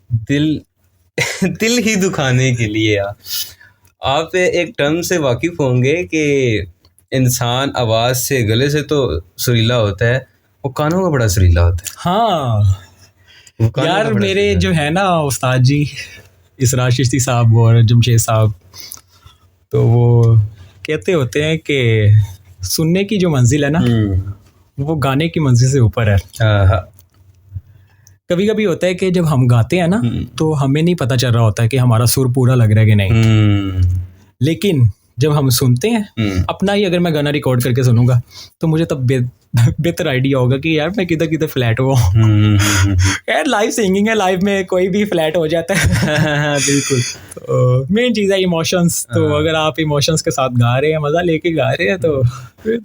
B: दिल ही दुखाने के लिए आप एक टर्म से वाकिफ होंगे कि इंसान आवाज़ से, गले से तो सुरीला होता है, वो कानों का बड़ा सुरीला होता है।
A: हाँ यार, मेरे जो है ना उस्ताद जी इसरार चिश्ती साहब और जमशेद साहब, तो वो कहते होते हैं कि सुनने की जो मंजिल है ना वो गाने की मंजिल से ऊपर है। कभी कभी होता है कि जब हम गाते हैं ना तो हमें नहीं पता चल रहा होता है कि हमारा सुर पूरा लग रहा है कि नहीं, लेकिन जब हम सुनते हैं अपना ही, अगर मैं गाना रिकॉर्ड करके सुनूंगा तो मुझे तब बेहतर आइडिया होगा कि यार मैं किधर किधर फ्लैट हुआ। यार लाइव सिंगिंग है, लाइव में कोई भी फ्लैट हो जाता है। बिल्कुल, तो मेन चीज़ है इमोशंस। तो अगर आप इमोशंस के साथ गा रहे हैं, मज़ा लेके गा रहे हैं, तो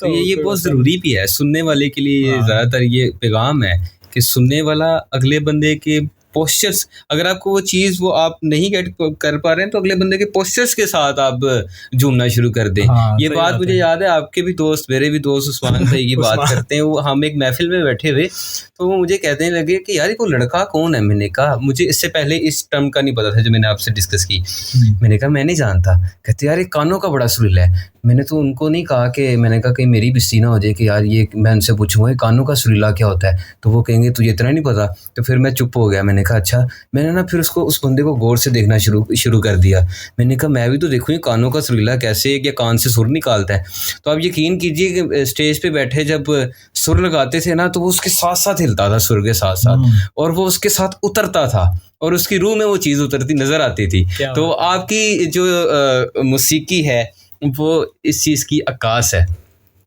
B: ये बहुत ज़रूरी भी है सुनने वाले के लिए। ज़्यादातर ये पैगाम है कि सुनने वाला अगले बंदे के पोस्चर्स, अगर आपको वो चीज़ वो आप नहीं गेट कर पा रहे हैं तो अगले बंदे के पोस्चर्स के साथ आप झूमना शुरू कर दें। ये बात मुझे याद है, आपके भी दोस्त, मेरे भी दोस्त उस्मान भाई की बात करते हैं। वो हम एक महफिल में बैठे हुए, तो वो मुझे कहने लगे कि यार वो लड़का कौन है। मैंने कहा मुझे इससे पहले इस टर्म का नहीं पता था जो मैंने आपसे डिस्कस की। मैंने कहा मैं नहीं जानता। कहते यार ये कानों का बड़ा सुरीला है। मैंने तो उनको नहीं कहा कि, मैंने कहा कहीं मेरी बेइज्जती ना हो जाए कि यार ये, मैं उनसे पूछूंगा कानों का सुरीला क्या होता है, तो वो कहेंगे तुझे इतना नहीं पता। तो फिर मैं चुप हो गया। मैंने कहा अच्छा। मैंने ना फिर उस बंदे को गौर से देखना शुरू कर दिया। मैंने कहा मैं भी तो देखूँ ये कानों का सुरीला कैसे, या कान से सुर निकालता है। तो आप यकीन कीजिए कि स्टेज पे बैठे जब सुर लगाते थे ना तो वो उसके साथ साथ हिलता था, सुर के साथ साथ, और वो उसके साथ उतरता था और उसकी रूह में वो चीज़ उतरती नज़र आती थी। तो आपकी जो मौसीकी है वो इस चीज़ की अक्कास है।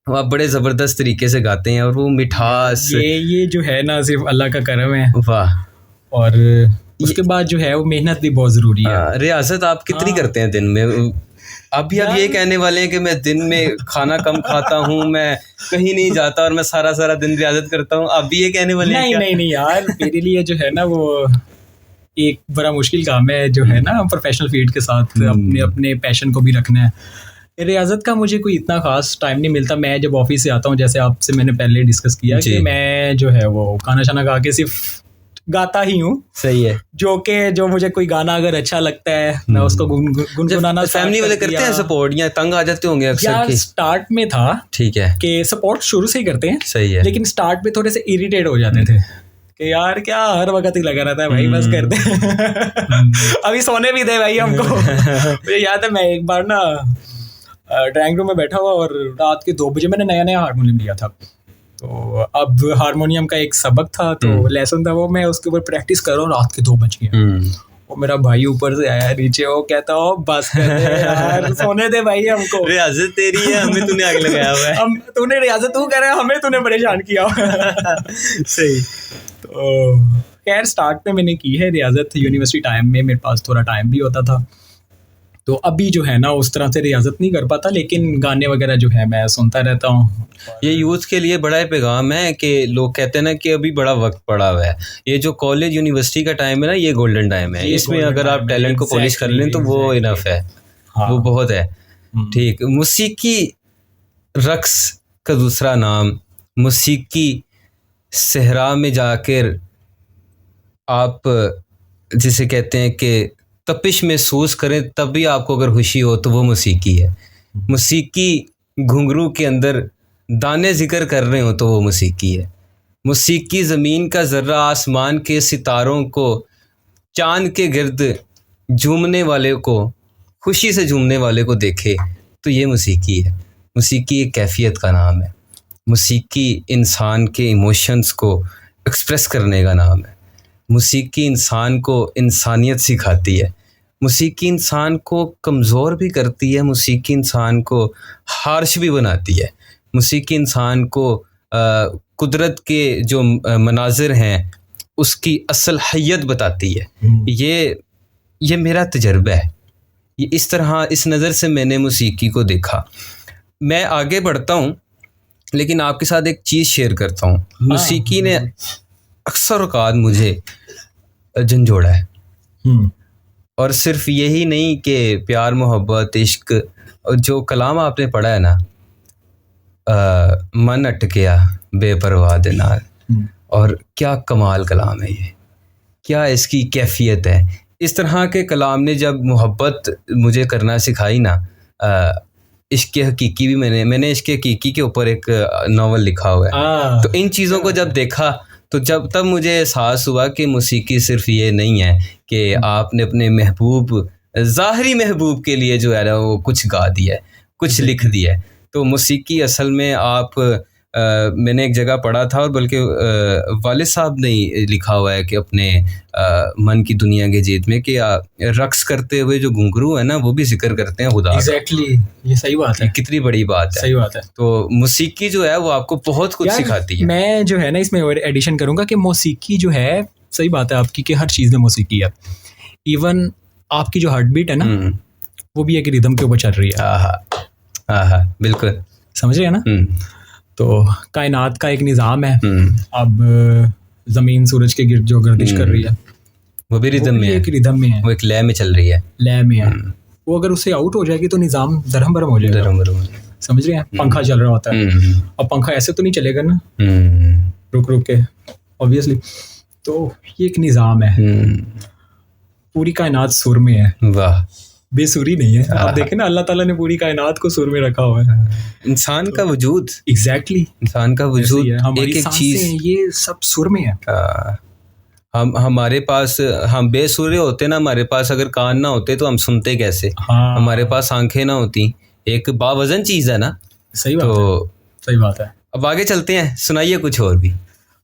B: वो आप बड़े ज़बरदस्त तरीके से गाते हैं और वो मिठास,
A: ये जो है ना सिर्फ अल्लाह का करम है।
B: वाह।
A: और उसके बाद जो है वो मेहनत भी बहुत ज़रूरी है।
B: रियाजत आप कितनी करते हैं दिन में? अभी आप ये कहने वाले हैं कि मैं दिन में खाना कम खाता हूँ, मैं कहीं नहीं जाता और मैं सारा दिन रियाजत करता हूँ, आप भी ये कहने वाले हैं?
A: नहीं यार, मेरे लिए जो है ना वो एक बड़ा मुश्किल काम है, जो है ना प्रोफेशनल फील्ड के साथ अपने पैशन को भी रखना है। रियाजत का मुझे कोई इतना खास टाइम नहीं मिलता। मैं जब ऑफिस से आता हूँ, जैसे आपसे मैंने पहले डिस्कस किया कि मैं जो है वो खाना शाना गा के सिर्फ गाता ही हूँ।
B: सही है।
A: जो मुझे कोई गाना अगर अच्छा लगता है मैं उसको गुनगुनाना।
B: फैमिली वाले करते हैं सपोर्ट या तंग आ जाते होंगे अक्सर?
A: स्टार्ट में था, ठीक है, कि सपोर्ट शुरू से ही करते हैं।
B: सही है। लेकिन
A: स्टार्ट में थोड़े से इरिटेट हो जाते थे कि यार क्या हर वक्त ही लगा रहता है भाई, बस कर दे। अभी सोने भी दे भाई हमको। मुझे याद है मैं एक बार ना ड्राइंग रूम में बैठा हुआ और रात के 2 बजे मैंने नया हारमोनियम लिया था। तो अब हारमोनियम का एक सबक था, तो लेसन था वो, मैं उसके ऊपर प्रैक्टिस कर रहा हूँ, रात के 2 बज गए। और मेरा भाई ऊपर से आया नीचे, वो कहता हो बस कर दे यार, सोने दे भाई हमको।
B: रियाजत तेरी है, हमें तूने आग लगाया हुआ है।
A: तूने रियाजत तू कर रहा है, हमें तूने परेशान किया। सही। तो खैर स्टार्ट में मैंने की है रियाजत यूनिवर्सिटी टाइम में, मेरे पास थोड़ा टाइम भी होता था, तो अभी जो है ना उस तरह से रियाजत नहीं कर पाता, लेकिन गाने वगैरह जो है मैं सुनता रहता हूँ।
B: ये यूथ के लिए बड़ा पैगाम है कि लोग कहते हैं ना कि अभी बड़ा वक्त पड़ा हुआ है। ये जो कॉलेज यूनिवर्सिटी का टाइम है ना, ये गोल्डन टाइम है। इसमें अगर आप टैलेंट को पॉलिश कर लें तो वो इनफ है। वो बहुत है। ठीक। मौसीकी रक्स का दूसरा नाम, मौसीकी सहरा में जाकर आप जिसे कहते हैं कि तपिश महसूस करें, तब भी आपको अगर खुशी हो तो वो मौसीकी है। मौसीकी घुंघरू के अंदर दाने जिक्र कर रहे हो तो वो मौसीकी है। मौसीकी ज़मीन का ज़र्रा आसमान के सितारों को, चांद के गिर्द झूमने वाले को, खुशी से झूमने वाले को देखे तो ये मौसीकी है। मौसीकी एक कैफियत का नाम है। मौसीकी इंसान के इमोशंस को एक्सप्रेस करने का नाम है। मौसीकी इंसान को इंसानियत सिखाती है। मौसीकी इंसान को कमज़ोर भी करती है। मौसीकी इंसान को हार्श भी बनाती है। मौसीकी इंसान को कुदरत के जो मनाजिर हैं उसकी असल हैयत बताती है। ये मेरा तजर्बा है। ये इस तरह, इस नज़र से मैंने मौसीकी को देखा। मैं आगे बढ़ता हूँ लेकिन आपके साथ एक चीज़ शेयर करता हूँ। मौसीकी ने अक्सर औक़ात मुझे झंझोड़ा है, और सिर्फ यही नहीं कि प्यार, मोहब्बत, इश्क, और जो कलाम आपने पढ़ा है ना, मन अटकिया बेपरवाह दे नाल। और क्या कमाल कलाम है ये, क्या इसकी कैफियत है। इस तरह के कलाम ने जब मोहब्बत मुझे करना सिखाई ना, इश्क हकीकी भी मैंने इश्क हकीकी के ऊपर एक नावल लिखा हुआ है। तो इन चीज़ों को जब देखा तो तब मुझे एहसास हुआ कि मौसीकी सिर्फ ये नहीं है कि आपने अपने महबूब, ज़ाहरी महबूब के लिए जो है ना वो कुछ गा दिया है, कुछ लिख दिया है। तो मौसीकी असल में आप मैंने एक जगह पढ़ा था, और बल्कि वालिद साहब ने लिखा हुआ है कि अपने मन की दुनिया के जीत में कि रक्स करते हुए जो घुंघरू है ना वो भी जिक्र करते हैं खुदा।
A: एग्जैक्टली, ये सही बात है,
B: कितनी बड़ी बात है।
A: सही बात है।
B: तो मौसीकी जो है वो आपको बहुत कुछ सिखाती है।
A: मैं जो है ना इसमें एडिशन करूंगा कि मौसीकी जो है, सही बात है आपकी कि हर चीज़ में मौसीकी है। इवन आपकी जो हार्ट बीट है ना वो भी एक रिदम के ऊपर चल रही है।
B: बिल्कुल,
A: समझ रहे हैं ना। तो कायनात का एक निज़ाम है। अब ज़मीन सूरज के गिर्द जो गर्दिश कर रही है
B: वो भी रिदम में है,
A: एक रिदम में है,
B: वो एक लय में चल रही है,
A: लय में है। वो अगर उससे आउट हो जाएगी तो निज़ाम दरहम बरहम हो जाएगा। समझ रहे हैं। पंखा चल रहा होता है, अब पंखा ऐसे तो नहीं चलेगा ना रुक रुक के, ऑब्वियसली। तो ये एक निज़ाम है। पूरी कायनात सुर में है।
B: वाह,
A: बेसुरी नहीं है। आप देखें ना, अल्लाह ताला ने पूरी कायनात को सुर में रखा हुआ है।
B: इंसान का वजूद,
A: एग्जैक्टली,
B: इंसान का वजूद,
A: एक एक चीज ये सब सुर में है।
B: हमारे पास, हम बेसुरे होते ना, हमारे पास अगर कान ना होते तो हम सुनते कैसे। हमारे पास आंखें ना होती, एक बावजन चीज है ना।
A: सही बात है, सही बात है।
B: अब आगे चलते हैं, सुनाइए कुछ और भी।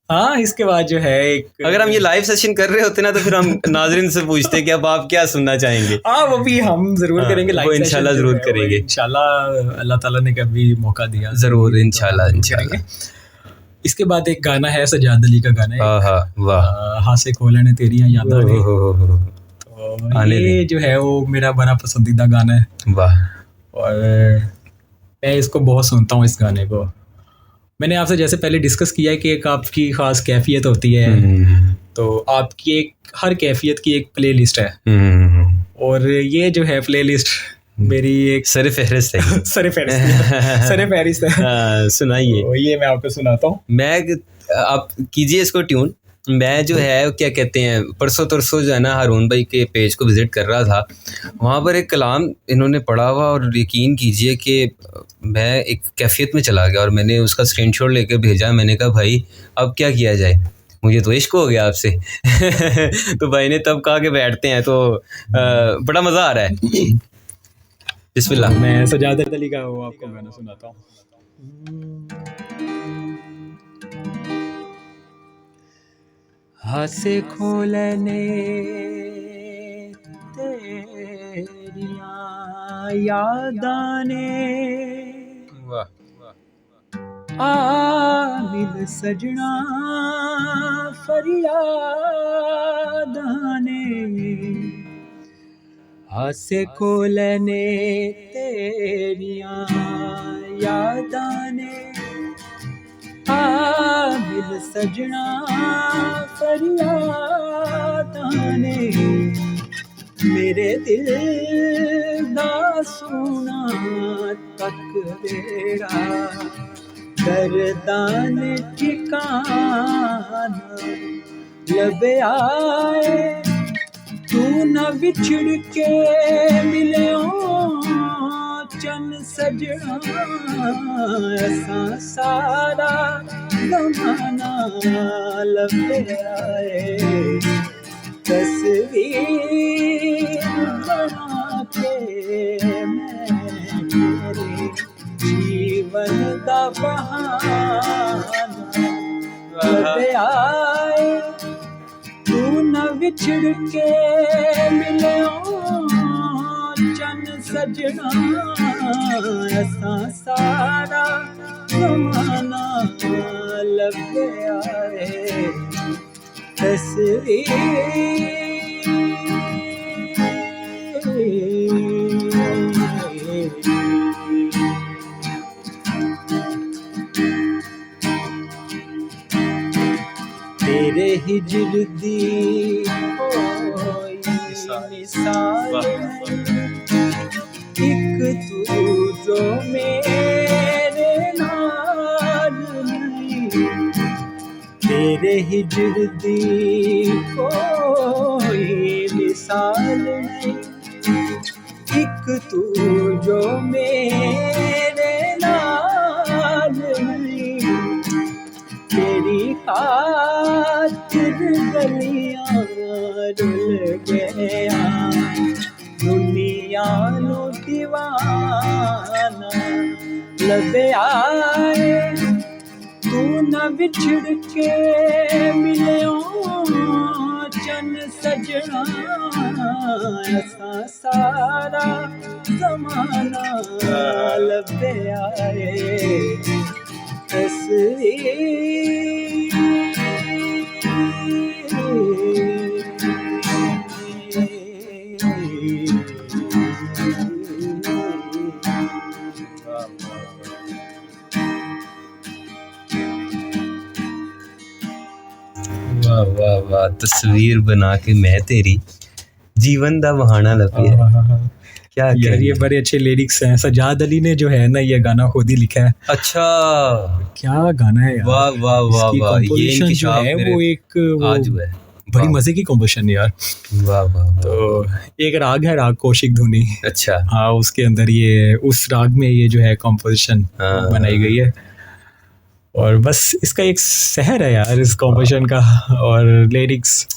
A: हाँ, इसके बाद जो है एक,
B: अगर हम ये लाइव सेशन कर रहे होते ना तो फिर हम नाजरीन से पूछते कि अब आप क्या सुनना चाहेंगे।
A: हाँ, वो भी हम जरूर करेंगे, लाइव सेशन
B: इंशाल्लाह जरूर करेंगे।
A: इंशाल्लाह अल्लाह ताला ने कभी मौका दिया
B: जरूर, इंशाल्लाह इंशाल्लाह।
A: इसके बाद एक गाना है सजाद अली का गाना है,
B: वाह,
A: हासे खोले ने तेरियां यादां ने। तो ये जो है वो मेरा बड़ा पसंदीदा गाना है।
B: वाह,
A: और मैं इसको बहुत सुनता हूँ इस गाने को। मैंने आपसे जैसे पहले डिस्कस किया है कि एक आपकी ख़ास कैफियत होती है, तो आपकी एक हर कैफियत की एक प्ले लिस्ट है, और ये जो है प्ले लिस्ट मेरी एक
B: सर फहरिस्त है।
A: सर फहरिस्त है।
B: सुनाइए।
A: तो ये मैं आपको सुनाता हूँ।
B: आप कीजिए इसको ट्यून। मैं जो है क्या कहते हैं, परसों तरसों जो है ना हारून भाई के पेज को विज़िट कर रहा था, वहाँ पर एक कलाम इन्होंने पढ़ा हुआ, और यकीन कीजिए कि मैं एक कैफियत में चला गया और मैंने उसका स्क्रीनशॉट लेकर भेजा। मैंने कहा भाई अब क्या किया जाए, मुझे तो इश्क हो गया आपसे। तो भाई ने तब कहा कि बैठते हैं, तो बड़ा मज़ा आ रहा है। बिस्मिल्लाह।
A: मैं सजाद अली का वो आपको गाना सुनाता हूँ। हासे खोलने तेरियां यादां ने, आमिल सजना फरियादां ने, हासे खोलने तेरियां यादां ने, आमिल सजना फरियादां ने, मेरे दिल दा सोना तक वेड़ा दर्दां ने ठिकाना लबे आए, तू न बिछड़ के मिले चन सजना, ऐसा सारा ज़माना लबे आए, तस्वीर बना के मैं तेरे जीवन दा बहाना लबे आए, तू न बिछड़ के मिले चन सजना, ऐसा सारा ज़माना लबे आए, तस्वीर तेरे हिजर दी कोई मिसाल नहीं, एक तू जो मेरे नाल तेरे हिजर दी कोई मिसाल नहीं, एक तू जो मेरे नाल नहीं, तेरी खातिर गलियां रुल गया, दुनिया नु दीवाना लबे आए, तू न बिछड़ के मिलियो चन सजना, ऐसा सारा ज़माना लबे आए,
B: वाह वाह वाह, तस्वीर बना के मैं तेरी, जीवन दा बहाना लपिया। क्या
A: यार ये बड़े अच्छे लिरिक्स हैं। सजाद अली ने जो है ना ये गाना खुद ही लिखा है।
B: अच्छा,
A: क्या गाना है यार।
B: वाह वाह वाह वाह, ये
A: इंकशाफ है वो एक
B: आज हुआ है,
A: बड़ी मजे की कंपोजिशन यार।
B: वाह वाह।
A: तो एक राग है, राग कौशिक धुनी।
B: अच्छा,
A: हाँ, उसके अंदर ये उस राग में ये जो है कंपोजिशन बनाई गई है, और बस इसका एक सहर है यार इस कंपोजिशन का, और लिरिक्स।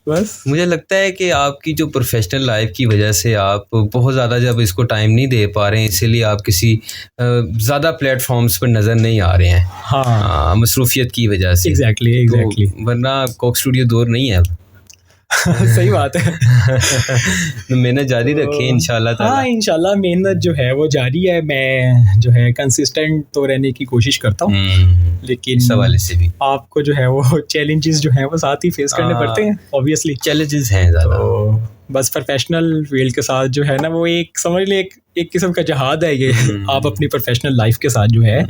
A: बस
B: मुझे लगता है कि आपकी जो प्रोफेशनल लाइफ की वजह से आप बहुत ज़्यादा जब इसको टाइम नहीं दे पा रहे हैं, इसीलिए आप किसी ज़्यादा प्लेटफॉर्म्स पर नज़र नहीं आ रहे हैं।
A: हाँ,
B: मसरूफियत की वजह से।
A: एग्जैक्टली
B: तो वरना कोक स्टूडियो दूर नहीं है अब।
A: सही बात है।
B: मेहनत जारी रखें इंशाल्लाह ताला।
A: हाँ, इंशाल्लाह मेहनत जो है वो जारी है। मैं जो है कंसिस्टेंट तो रहने की कोशिश करता हूँ, लेकिन
B: सवाल से भी
A: आपको जो है वो चैलेंजेस जो है वो साथ ही फेस करने पड़ते हैं। ऑब्वियसली
B: चैलेंजेस हैं ज़्यादा।
A: तो बस प्रोफेशनल फील्ड के साथ जो है ना वो एक समझ ले एक किस्म का जहाद है ये। आप अपनी प्रोफेशनल लाइफ के साथ जो है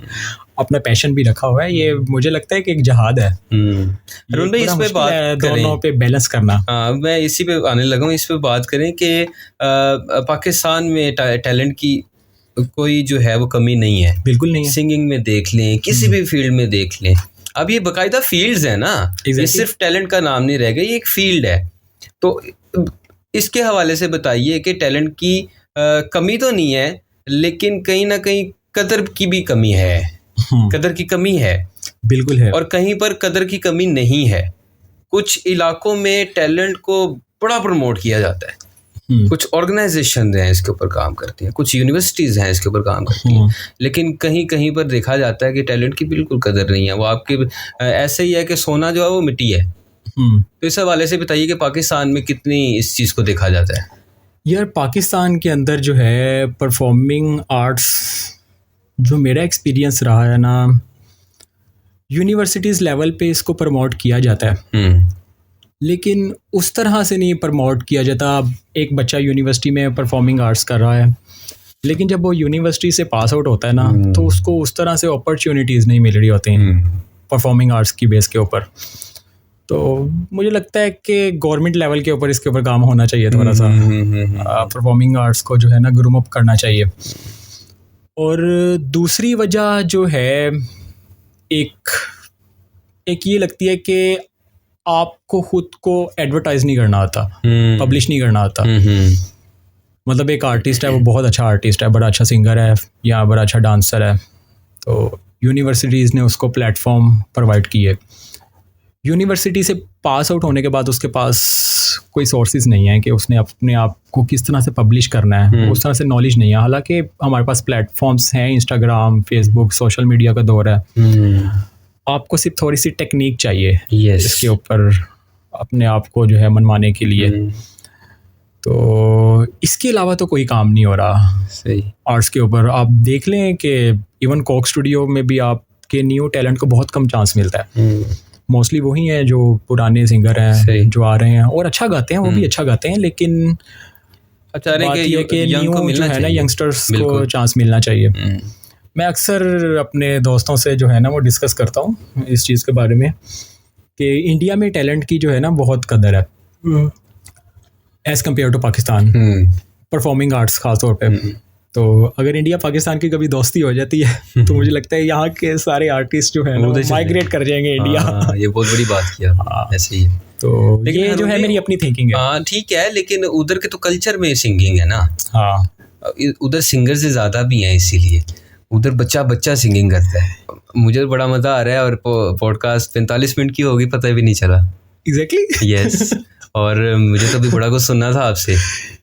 A: अपना पैशन भी रखा हुआ है, ये मुझे लगता है कि एक जहाद है।
B: अरुण भाई, इस पे बात करें,
A: दोनों पे बैलेंस करना।
B: मैं इसी पे आने लगा हूँ। इस पे बात करें कि पाकिस्तान में टैलेंट की कोई जो है वो कमी नहीं है।
A: बिल्कुल नहीं है।
B: सिंगिंग में देख लें, किसी भी फील्ड में देख लें, अब ये बाकायदा फील्ड्स हैं ना। ये सिर्फ टैलेंट का नाम नहीं रह गया, ये एक फील्ड है। तो इसके हवाले से बताइए कि टैलेंट की कमी तो नहीं है, लेकिन कहीं ना कहीं कदर की भी कमी है। कदर की कमी है,
A: बिल्कुल है,
B: और कहीं पर कदर की कमी नहीं है। कुछ इलाकों में टैलेंट को बड़ा प्रमोट किया जाता है, कुछ ऑर्गेनाइजेशन हैं इसके ऊपर काम करती हैं, कुछ यूनिवर्सिटीज़ हैं इसके ऊपर काम करती हैं, लेकिन कहीं कहीं पर देखा जाता है कि टैलेंट की बिल्कुल कदर नहीं है। वो आपके ऐसे ही है कि सोना जो है वो मिट्टी है। तो इस हवाले से बताइए कि पाकिस्तान में कितनी इस चीज़ को देखा जाता है।
A: यार पाकिस्तान के अंदर जो है परफॉर्मिंग आर्ट्स, जो मेरा एक्सपीरियंस रहा है ना, यूनिवर्सिटीज़ लेवल पे इसको प्रमोट किया जाता है, लेकिन उस तरह से नहीं प्रमोट किया जाता। एक बच्चा यूनिवर्सिटी में परफॉर्मिंग आर्ट्स कर रहा है, लेकिन जब वो यूनिवर्सिटी से पास आउट होता है ना, तो उसको उस तरह से अपॉर्चुनिटीज़ नहीं मिल रही होती हैं परफॉर्मिंग आर्ट्स की बेस के ऊपर। तो मुझे लगता है कि गवर्नमेंट लेवल के ऊपर इसके ऊपर काम होना चाहिए थोड़ा सा। परफॉर्मिंग आर्ट्स को जो है ना ग्रूम अप करना चाहिए। और दूसरी वजह जो है एक ये लगती है कि आपको खुद को एडवर्टाइज नहीं करना आता, पब्लिश नहीं करना आता। मतलब एक आर्टिस्ट है, वो बहुत अच्छा आर्टिस्ट है, बड़ा अच्छा सिंगर है या बड़ा अच्छा डांसर है, तो यूनिवर्सिटीज़ ने उसको प्लेटफॉर्म प्रोवाइड किए। यूनिवर्सिटी से पास आउट होने के बाद उसके पास कोई सोर्सेज नहीं है कि उसने अपने आप को किस तरह से पब्लिश करना है, उस तरह से नॉलेज नहीं है। हालांकि हमारे पास प्लेटफॉर्म्स हैं, इंस्टाग्राम, फेसबुक, सोशल मीडिया का दौर है। आपको सिर्फ थोड़ी सी टेक्निक चाहिए इसके ऊपर अपने आप को जो है मनवाने के लिए। तो इसके अलावा तो कोई काम नहीं हो रहा
B: सही
A: आर्ट्स के ऊपर। आप देख लें कि इवन कोक स्टूडियो में भी आपके न्यू टैलेंट को बहुत कम चांस मिलता है। मोस्टली वही हैं जो पुराने सिंगर हैं जो आ रहे हैं और अच्छा गाते हैं, वो भी अच्छा गाते हैं, लेकिन
B: अच्छा
A: बात ये है कि न्यू जो है ना यंगस्टर्स को चांस मिलना चाहिए। मैं अक्सर अपने दोस्तों से जो है ना वो डिस्कस करता हूँ इस चीज़ के बारे में कि इंडिया में टैलेंट की जो है ना बहुत कदर है as compared to Pakistan, performing arts ख़ास तौर पे। तो अगर इंडिया पाकिस्तान की कभी दोस्ती हो जाती है तो मुझे लगता है यहाँ के सारे आर्टिस्ट जो है ना माइग्रेट कर जाएंगे इंडिया।
B: ये बहुत बड़ी बात किया ऐसे ही।
A: तो लेकिन ये जो है मेरी अपनी थिंकिंग है।
B: हाँ ठीक है, लेकिन उधर के तो कल्चर में सिंगिंग है ना।
A: हाँ
B: उधर सिंगर से ज़्यादा भी हैं, इसीलिए उधर बच्चा बच्चा सिंगिंग करता है। मुझे बड़ा मज़ा आ रहा है और पॉडकास्ट 45 मिनट की होगी पता भी नहीं चला।
A: एग्जैक्टली
B: यस और मुझे तो भी बड़ा कुछ सुनना था आपसे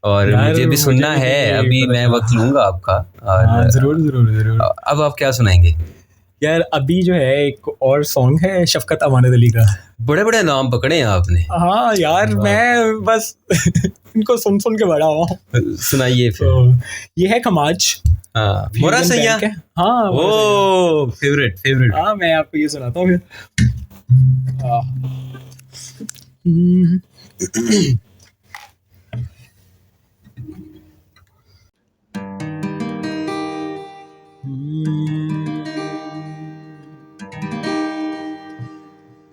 B: और मुझे भी सुनना है अभी। मैं वक्त लूँगा आपका और
A: ज़रूर ज़रूर ज़रूर।
B: अब आप क्या सुनाएंगे?
A: यार अभी जो है एक और सॉन्ग है शफकत अमानत अली का।
B: बड़े बड़े नाम पकड़े हैं आपने।
A: हाँ यार मैं बस इनको सुन सुन के बड़ा हुआ।
B: सुनाइए फिर।
A: तो ये है खमाज।
B: हाँ मोरा सैया।
A: हाँ
B: ओ फेवरेट।
A: हाँ मैं आपको ये सुनाता हूँ फिर।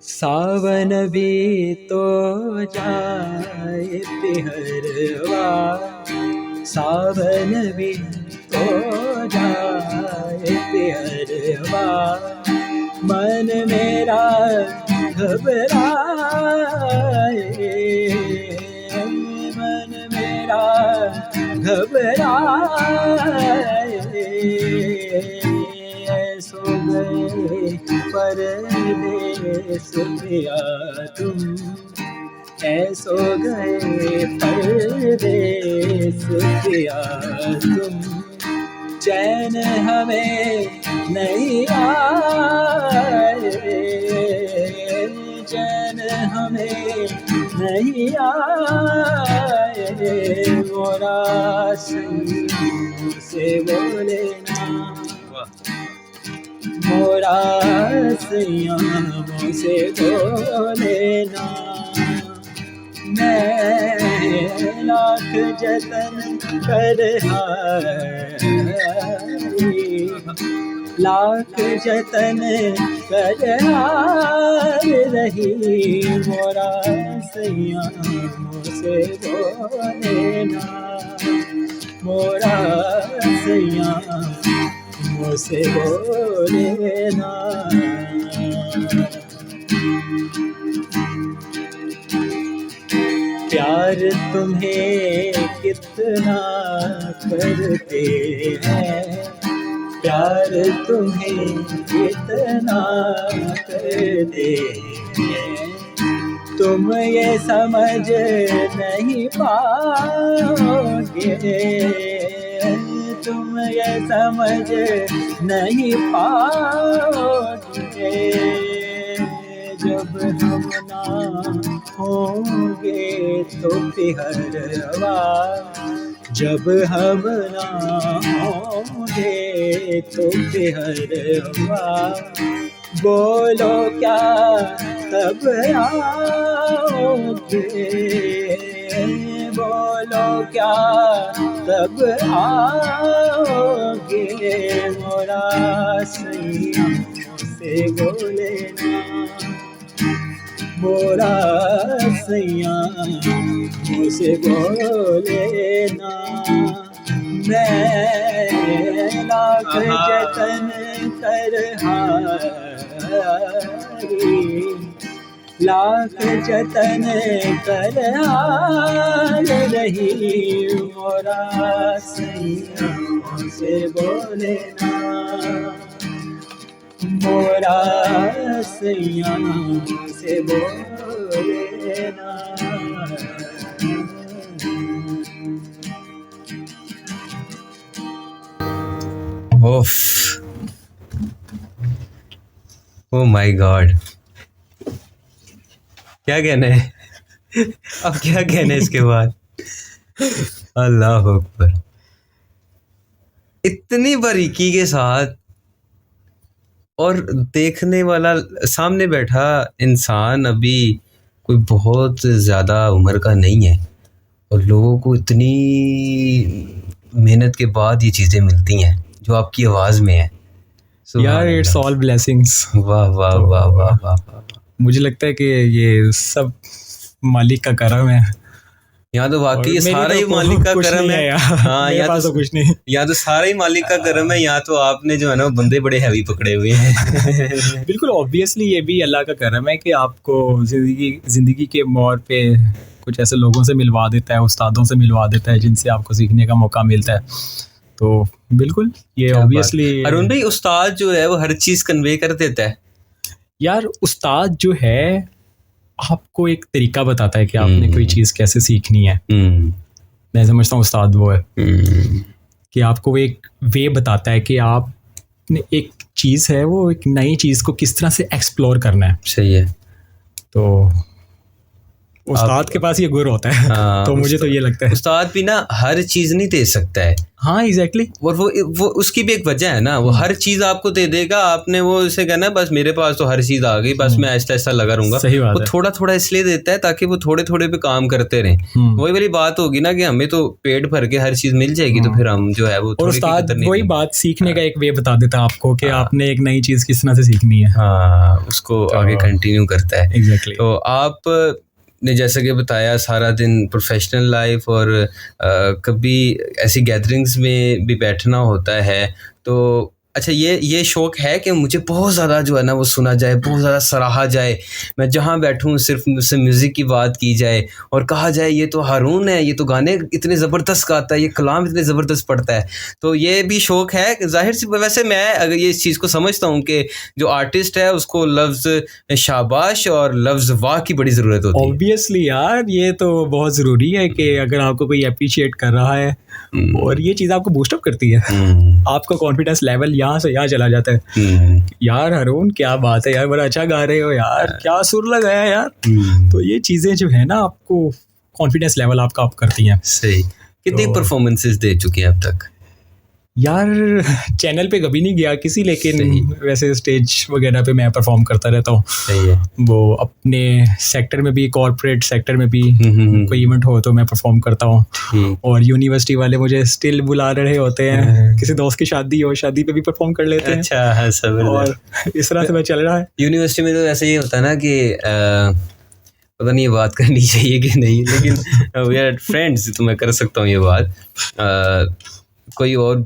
A: सावन भी तो जाए पिहरवा, सावन भी तो जाए पिहरवा, मन मेरा घबराए, मन मेरा घबराए, सो गए परदेस पिया तुम, ऐसो गए परदेस पिया तुम, चैन हमें नहीं आए, चैन हमें नहीं आए, मोरा से बोले ना, मोरा सैयामों से बोले ना, मैं लाख जतन कर हारी, लाख जतन कर हार रही, मोरा सैयामों से बोले ना, मोरा सैयामों से बोले ना। प्यार तुम्हें कितना करते हैं, प्यार तुम्हें कितना करते हैं, तुम ये समझ नहीं पाओगे, तुम ये समझ नहीं पाओगे, जब हम ना होंगे तो पिहरवा, जब हम ना होंगे तो पिहरवा, बोलो क्या तब आओगे, बोलो क्या तब आओगे, मोरा सैयामों से बोले ना, मोरा सैयामों से बोले ना, मैं लाख जतन कर हारी, लाख जतन कर हार रही, मोरा सैयामों से बोले ना, मोरा सैयामों से बोले ना।
B: ओफ ओ माय गॉड, क्या कहना है अब, क्या कहना है इसके बाद। अल्लाह अकबर, इतनी बारीकी के साथ, और देखने वाला सामने बैठा इंसान अभी कोई बहुत ज़्यादा उम्र का नहीं है, और लोगों को इतनी मेहनत के बाद ये चीज़ें मिलती हैं जो आपकी आवाज़ में है।
A: यार इट्स ऑल ब्लेसिंग्स।
B: वाह वाह वाह वाह वाह।
A: मुझे लगता है कि ये सब मालिक का करम है,
B: यहाँ तो वाकई ये
A: मेरी
B: सारा
A: तो
B: ही मालिक का
A: कुछ
B: करम
A: नहीं
B: है।
A: यार,
B: हाँ,
A: मेरे पास तो कुछ नहीं।
B: यहाँ तो सारा ही मालिक का करम है। यहाँ तो आपने जो है ना वो बंदे बड़े हैवी पकड़े हुए हैं।
A: बिल्कुल ऑब्वियसली ये भी अल्लाह का करम है कि आपको जिंदगी के मोड़ पे कुछ ऐसे लोगों से मिलवा देता है, उस्तादों से मिलवा देता है जिनसे आपको सीखने का मौका मिलता है। तो बिल्कुल ये ऑब्वियसली
B: अरुण भाई, उस्ताद जो है वो हर चीज़ कन्वे कर देता है
A: यार। उस्ताद जो है आपको एक तरीका बताता है कि आपने कोई चीज़ कैसे सीखनी है। मैं समझता हूँ उस्ताद वो है कि आपको एक वे बताता है कि आपने एक चीज़ है वो एक नई चीज़ को किस तरह से एक्सप्लोर करना है।
B: सही है।
A: तो उस्ताद के पास ये गुर होता है। तो मुझे तो ये लगता है
B: उस्ताद भी ना हर चीज़ नहीं दे सकता है।
A: हाँ एग्जैक्टली।
B: और वो उसकी भी एक वजह है ना, वो हर चीज़ आपको दे देगा। आपने वो उसे कहना बस मेरे पास तो हर चीज़ आ गई, बस मैं ऐसा ऐसा लगा रहूँगा।
A: सही बात
B: वो
A: है।
B: थोड़ा थोड़ा इसलिए देता है ताकि वो थोड़े थोड़े पे काम करते रहें। वही वाली बात होगी ना कि हमें तो पेट भर के हर चीज़ मिल जाएगी, तो फिर हम जो है वो
A: और उस्ताद वही बात सीखने का एक वे बता देता है आपको कि आपने एक नई चीज़ किस तरह से सीखनी है।
B: हाँ, उसको आगे कंटिन्यू करता है।
A: एग्जैक्टली।
B: तो आप ने जैसा कि बताया सारा दिन प्रोफेशनल लाइफ और कभी ऐसी गैदरिंग्स में भी बैठना होता है। तो अच्छा, ये शौक़ है कि मुझे बहुत ज़्यादा जो है ना वो सुना जाए, बहुत ज़्यादा सराहा जाए। मैं जहाँ बैठूँ सिर्फ मुझसे म्यूज़िक की बात की जाए और कहा जाए ये तो हारून है, ये तो गाने इतने ज़बरदस्त गाता है, ये कलाम इतने ज़बरदस्त पढ़ता है। तो ये भी शौक़ है ज़ाहिर सी। वैसे मैं अगर ये इस चीज़ को समझता हूँ कि जो आर्टिस्ट है उसको लफ्ज़ शाबाश और लफ्ज़ वाह की बड़ी ज़रूरत होती है।
A: ऑब्वियसली यार, ये तो बहुत ज़रूरी है कि अगर आपको कोई अप्रिशिएट कर रहा है और ये चीज़ आपको बूस्टअप करती है, आपका कॉन्फिडेंस लेवल यहाँ से यहाँ चला जाता है। यार हारून क्या बात है यार, बड़ा अच्छा गा रहे हो यार, क्या सुर लगाया यार। तो ये चीज़ें जो है ना आपको कॉन्फिडेंस लेवल आपका अप करती हैं।
B: सही। कितनी परफॉर्मेंसेस दे चुके हैं अब तक?
A: यार चैनल पे कभी नहीं गया किसी, लेकिन वैसे स्टेज वगैरह पे मैं परफॉर्म करता रहता हूँ।
B: सही है।
A: वो अपने सेक्टर में भी, कॉर्पोरेट सेक्टर में भी कोई इवेंट हो तो मैं परफॉर्म करता हूँ। और यूनिवर्सिटी वाले मुझे स्टिल बुला रहे होते हैं, किसी दोस्त की शादी हो, शादी पे भी परफॉर्म कर लेते हैं।
B: अच्छा, हाँ, सब।
A: और इस तरह से मैं चल रहा है।
B: यूनिवर्सिटी में तो ऐसे ही होता है ना कि पता नहीं ये बात करनी चाहिए कि नहीं, लेकिन वी आर फ्रेंड्स तो मैं कर सकता हूँ ये बात। कोई और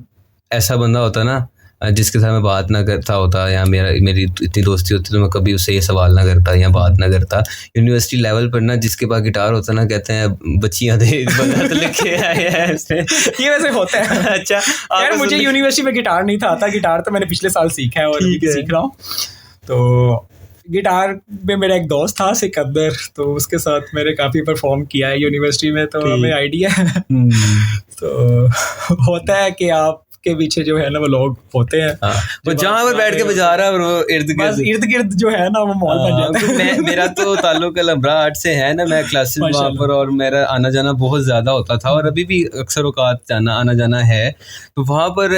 B: ऐसा बंदा होता ना जिसके साथ मैं बात ना करता होता, या मेरी इतनी दोस्ती होती तो मैं कभी उससे ये सवाल ना करता या बात ना करता। यूनिवर्सिटी लेवल पर ना जिसके पास गिटार होता ना, कहते हैं बच्चियाँ दे बंदा तो लेके आए हैं।
A: ये वैसे होता है।
B: अच्छा
A: यार मुझे यूनिवर्सिटी में गिटार नहीं था आता। गिटार तो मैंने पिछले साल सीखा है और सीख रहा हूँ। तो गिटार में मेरा एक दोस्त था सिकंदर, तो उसके साथ मैंने काफ़ी परफॉर्म किया है यूनिवर्सिटी में, तो हमें आइडिया है। तो होता है कि आप के पीछे जो है ना वो लोग होते हैं।
B: वो जहाँ पर बैठ के बजा रहा है और वो इर्द
A: गिर्द जो है ना वो मॉल बन जाता है।
B: मेरा तो ताल्लुक लम्बरा आर्ट से है ना, मैं क्लासेस वहाँ पर, और मेरा आना जाना बहुत ज़्यादा होता था और अभी भी अक्सर औकात आना जाना है। तो वहाँ पर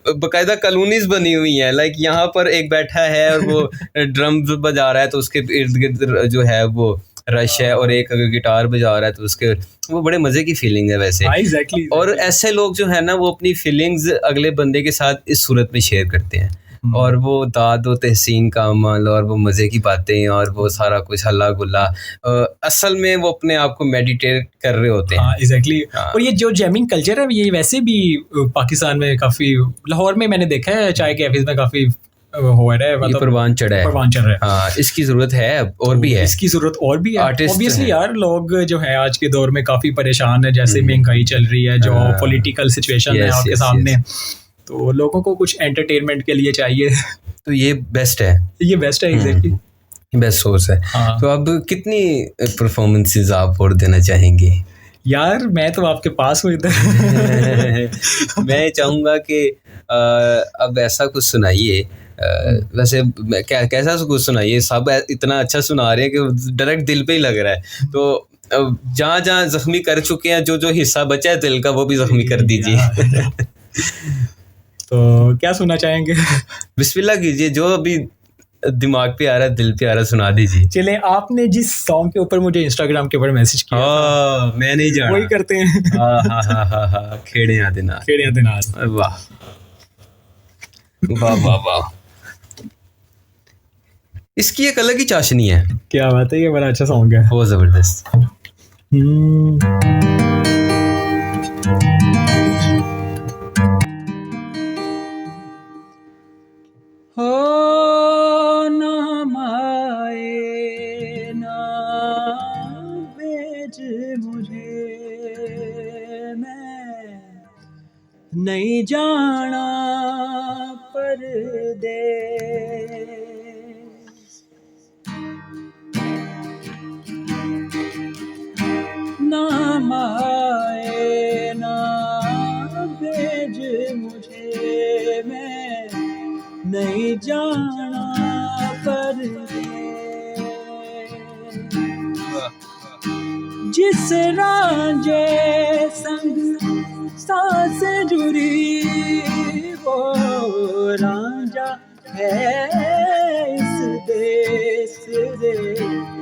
B: बाकायदा कॉलोनीज बनी हुई हैं। लाइक यहाँ पर एक बैठा है और वो ड्रम बजा रहा है तो उसके इर्द गिर्द जो है वो रश है, और एक अगर गिटार बजा रहा है तो उसके वो बड़े मज़े की फीलिंग है वैसे।
A: exactly.
B: और ऐसे लोग जो है ना वो अपनी फीलिंग्स अगले बंदे के साथ इस सूरत में शेयर करते हैं, और वो दाद व तहसीन का अमल और वो मज़े की बातें और वो सारा कुछ हल्ला गुल्ला, असल में वो अपने आप को मेडिटेट कर रहे होते हैं।
A: एग्जैक्टली। और ये जो जैमिंग कल्चर है ये वैसे भी पाकिस्तान में काफ़ी, लाहौर में मैंने देखा है चाय कैफेज में काफ़ी हो रहा है, मतलब
B: परवान चढ़ा है। हाँ, इसकी ज़रूरत है और भी है,
A: इसकी ज़रूरत और भी है। ऑब्वियसली यार लोग जो है आज के दौर में काफ़ी परेशान है, जैसे महंगाई चल रही है, जो पॉलिटिकल सिचुएशन है आपके सामने, तो लोगों को कुछ एंटरटेनमेंट के लिए चाहिए।
B: तो ये बेस्ट है,
A: एग्जैक्टली
B: बेस्ट सोर्स है। तो अब कितनी परफॉर्मेंसेस आप और देना चाहेंगे?
A: यार मैं तो आपके पास हूँ इधर।
B: मैं चाहूँगा कि अब ऐसा कुछ सुनाइए। वैसे कैसा कुछ सुनाइए, सब इतना अच्छा सुना रहे हैं कि डायरेक्ट दिल पे ही लग रहा है। तो जहाँ जहाँ जख्मी कर चुके हैं, जो जो हिस्सा बचा है दिल का वो भी जख्मी कर दीजिए।
A: तो क्या सुनना चाहेंगे?
B: बिस्मिल्लाह कीजिए, जो अभी दिमाग पे आ रहा है, दिल पे आ रहा है, सुना दीजिए।
A: चले, आपने जिस सॉन्ग के ऊपर मुझे इंस्टाग्राम के ऊपर मैसेज किया था,
B: मैं नहीं जाना,
A: वही करते हैं।
B: हाँ, खेड़े दिनार। वाह वाह वाह वाह, इसकी एक अलग ही चाशनी है।
A: क्या बात है, ये बड़ा अच्छा सॉन्ग है,
B: बहुत जबरदस्त।
A: हो नाम आए ना भेज मुझे, मैं नहीं जाना परदेस। नाम आए ना भेज मुझे, मैं नहीं जाना परदेस। जिस रांझे संग सांस जुड़ी, वो रांझा है इस देश दे।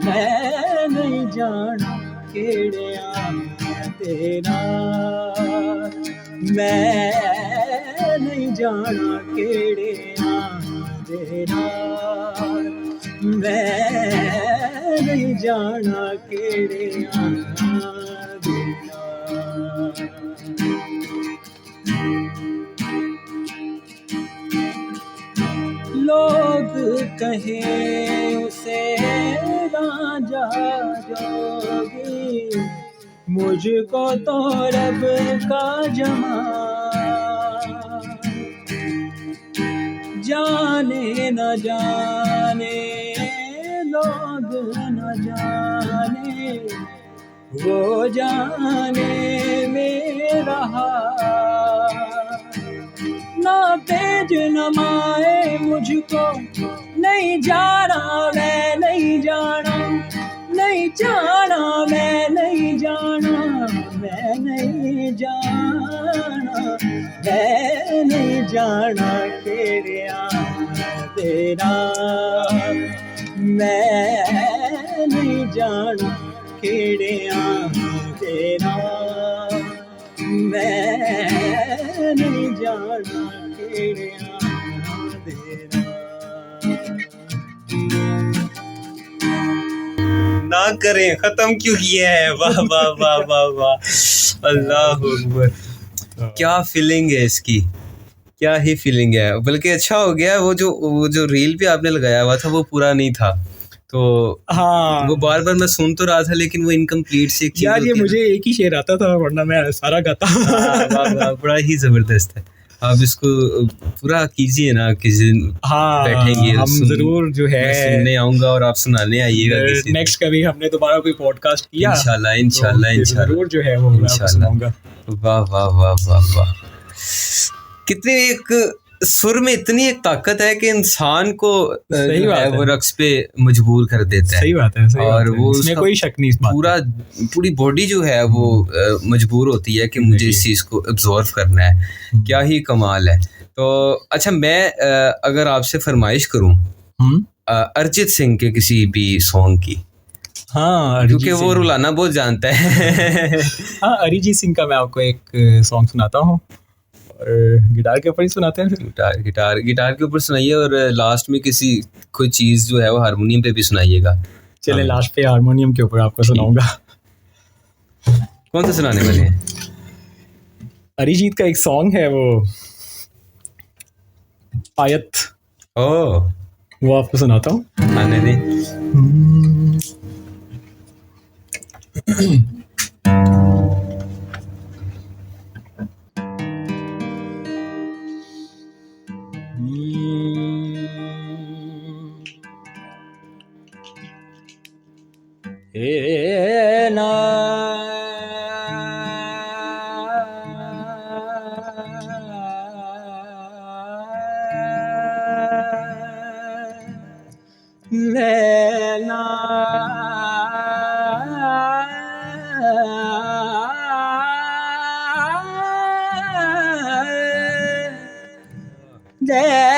A: मैं नहीं जाना केड़िया तेरा, मैं नहीं जाना केड़िया तेरा, मैं नहीं जाना केड़िया तेरा। लोग कहें उसे रांझा जोगी, मुझको तो रब का जमां। जाने न जाने लोग न जाने, वो जाने मेरा हाल। ना भेज न माए मुझको, नहीं जाना मैं नहीं जाना, नहीं जाना मैं नहीं जाना, मैं नहीं जाना, मैं नहीं जाना तेरा तेरा, मैं नहीं जाना केड़िया तेरा, मैं नहीं जाना केड़िया तेरा।
B: ना करें, खत्म क्यों किया है? वाह वाह वाह वाह वाह, अल्लाह अकबर। क्या फीलिंग है इसकी, क्या ही फीलिंग है। बल्कि अच्छा हो गया वो जो रील भी आपने लगाया हुआ था वो पूरा नहीं था, तो
A: हाँ
B: वो बार बार मैं सुन तो रहा था लेकिन वो इनकम्प्लीट सी एक चीज
A: यार, ये
B: होती है
A: मुझे एक ही शेर आता था वरना मैं सारा गाता।
B: वाह, बड़ा ही जबरदस्त है। आप इसको पूरा कीजिए ना, किसी दिन
A: हाँ
B: बैठेंगे,
A: हम जरूर जो है
B: मैं सुनने आऊंगा और आप सुनाने आइएगा किसी
A: नेक्स्ट कभी हमने दोबारा कोई पॉडकास्ट किया,
B: इंशाल्लाह इंशाल्लाह
A: तो
B: इंशाल्लाह
A: जरूर जो है वो मैं आपको सुनाऊंगा।
B: वाह वाह वाह वाह वाह, कितने एक सुर में इतनी एक ताकत है कि इंसान को
A: सही
B: जो
A: बात
B: है
A: है,
B: वो रक्स पे मजबूर कर देता है।
A: सही बात है, सही
B: और
A: बात है,
B: वो
A: इसमें
B: उसका
A: कोई शक नहीं इस बात पे।
B: पूरी बॉडी जो है वो मजबूर होती है कि मुझे इस चीज़ को एब्जॉर्व करना है। क्या ही कमाल है। तो अच्छा, मैं अगर आपसे फरमाइश करूं अरिजीत सिंह के किसी भी सॉन्ग की,
A: हाँ
B: क्योंकि वो रुलाना बहुत जानता है।
A: हाँ, अरिजीत सिंह का मैं आपको एक सॉन्ग सुनाता हूँ, और गिटार के ऊपर ही सुनाते हैं फिर।
B: गिटार के ऊपर सुनाइए, और लास्ट में किसी कोई चीज़ जो है वो हारमोनियम पे भी सुनाइएगा।
A: चले लास्ट पे हारमोनियम के ऊपर आपको सुनाऊंगा।
B: कौन सा सुनाने वाले हैं?
A: अरिजीत का एक सॉन्ग है वो आयत,
B: ओह,
A: वो आपको सुनाता हूँ।
B: आने दी।
A: ना लेना देना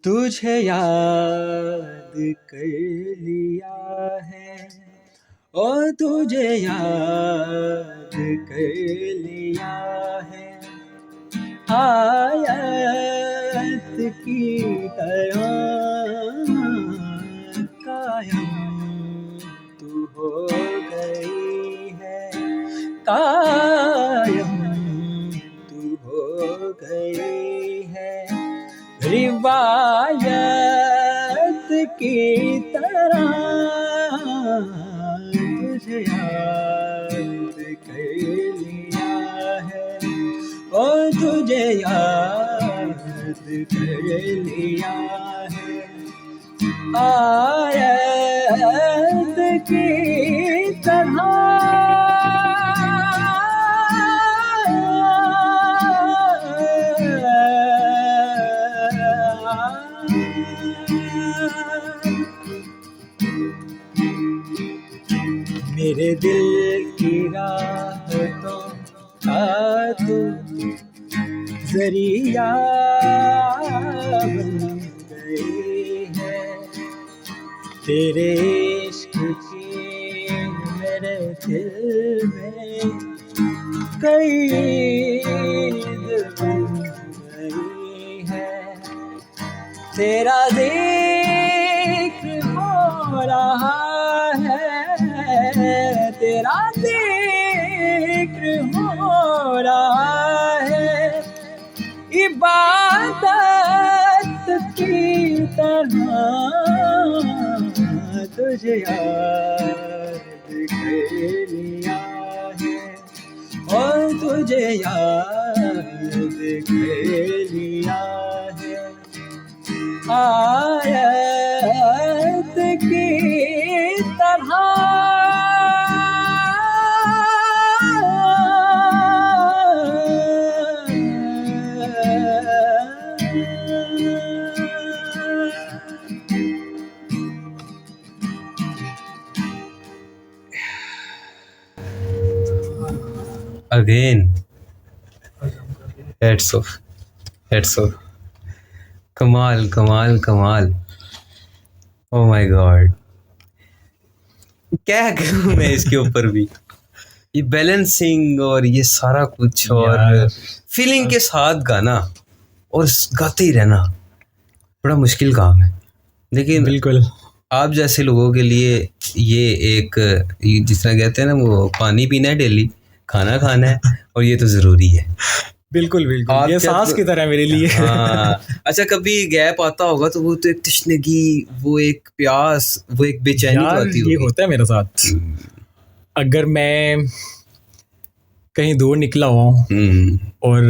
A: तुझे याद कर ओ तुझे याद कर लिया है आयत की तरह कायम तू हो गई है कायम तू हो गई है रिवायत की तरह तुझे याद कर लिया है ओ तुझे याद कर लिया है आयत की मेरे दिल की राहतों का तू जरिया बन गई है तेरे इश्क की मेरे दिल में कैद बन गई है तेरा जिक्र हो रहा है तेरा जिक्र हो रहा है इबादत की तरह तुझे याद कर लिया है और तुझे याद कर लिया है आयत की तरह
B: अगेन हेड्स ऑफ कमाल कमाल कमाल ओ माय गॉड क्या कहूँ मैं इसके ऊपर भी ये बैलेंसिंग और ये सारा कुछ और फीलिंग के साथ गाना और गाते ही रहना बड़ा मुश्किल काम है लेकिन
A: बिल्कुल
B: आप जैसे लोगों के लिए ये एक जिस तरह कहते हैं ना वो पानी पीना है डेली खाना खाना है और ये तो ज़रूरी है
A: बिल्कुल बिल्कुल ये सांस की तरह मेरे लिए
B: हाँ अच्छा कभी गैप आता होगा तो वो तो एक तशनगी वो एक प्यास वो एक बेचैनी तो आती होगी
A: ये होता है मेरे साथ अगर मैं कहीं दूर निकला हूँ और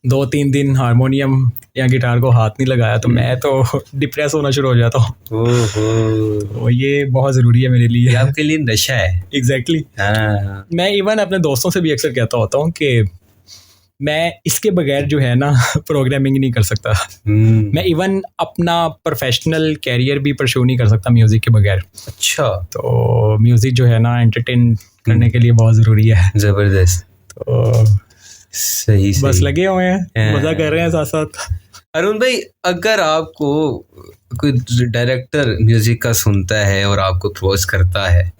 A: 2-3 दिन हारमोनियम या गिटार को हाथ नहीं लगाया तो मैं तो डिप्रेस होना शुरू हो जाता हूँ तो ये बहुत ज़रूरी है मेरे लिए
B: ये आपके लिए नशा है
A: एग्जैक्टली
B: हाँ
A: मैं इवन अपने दोस्तों से भी अक्सर कहता होता हूँ कि मैं इसके बगैर जो है ना प्रोग्रामिंग नहीं कर सकता मैं इवन अपना प्रोफेशनल कैरियर भी परस्यू नहीं कर सकता म्यूज़िक के बगैर
B: अच्छा
A: तो म्यूज़िक जो है ना एंटरटेन करने के लिए बहुत ज़रूरी है
B: ज़बरदस्त
A: तो
B: सही
A: बस लगे हुए हैं मज़ा कर रहे हैं साथ साथ
B: अरुण भाई अगर आपको कोई डायरेक्टर म्यूज़िक का सुनता है और आपको अप्रोच करता है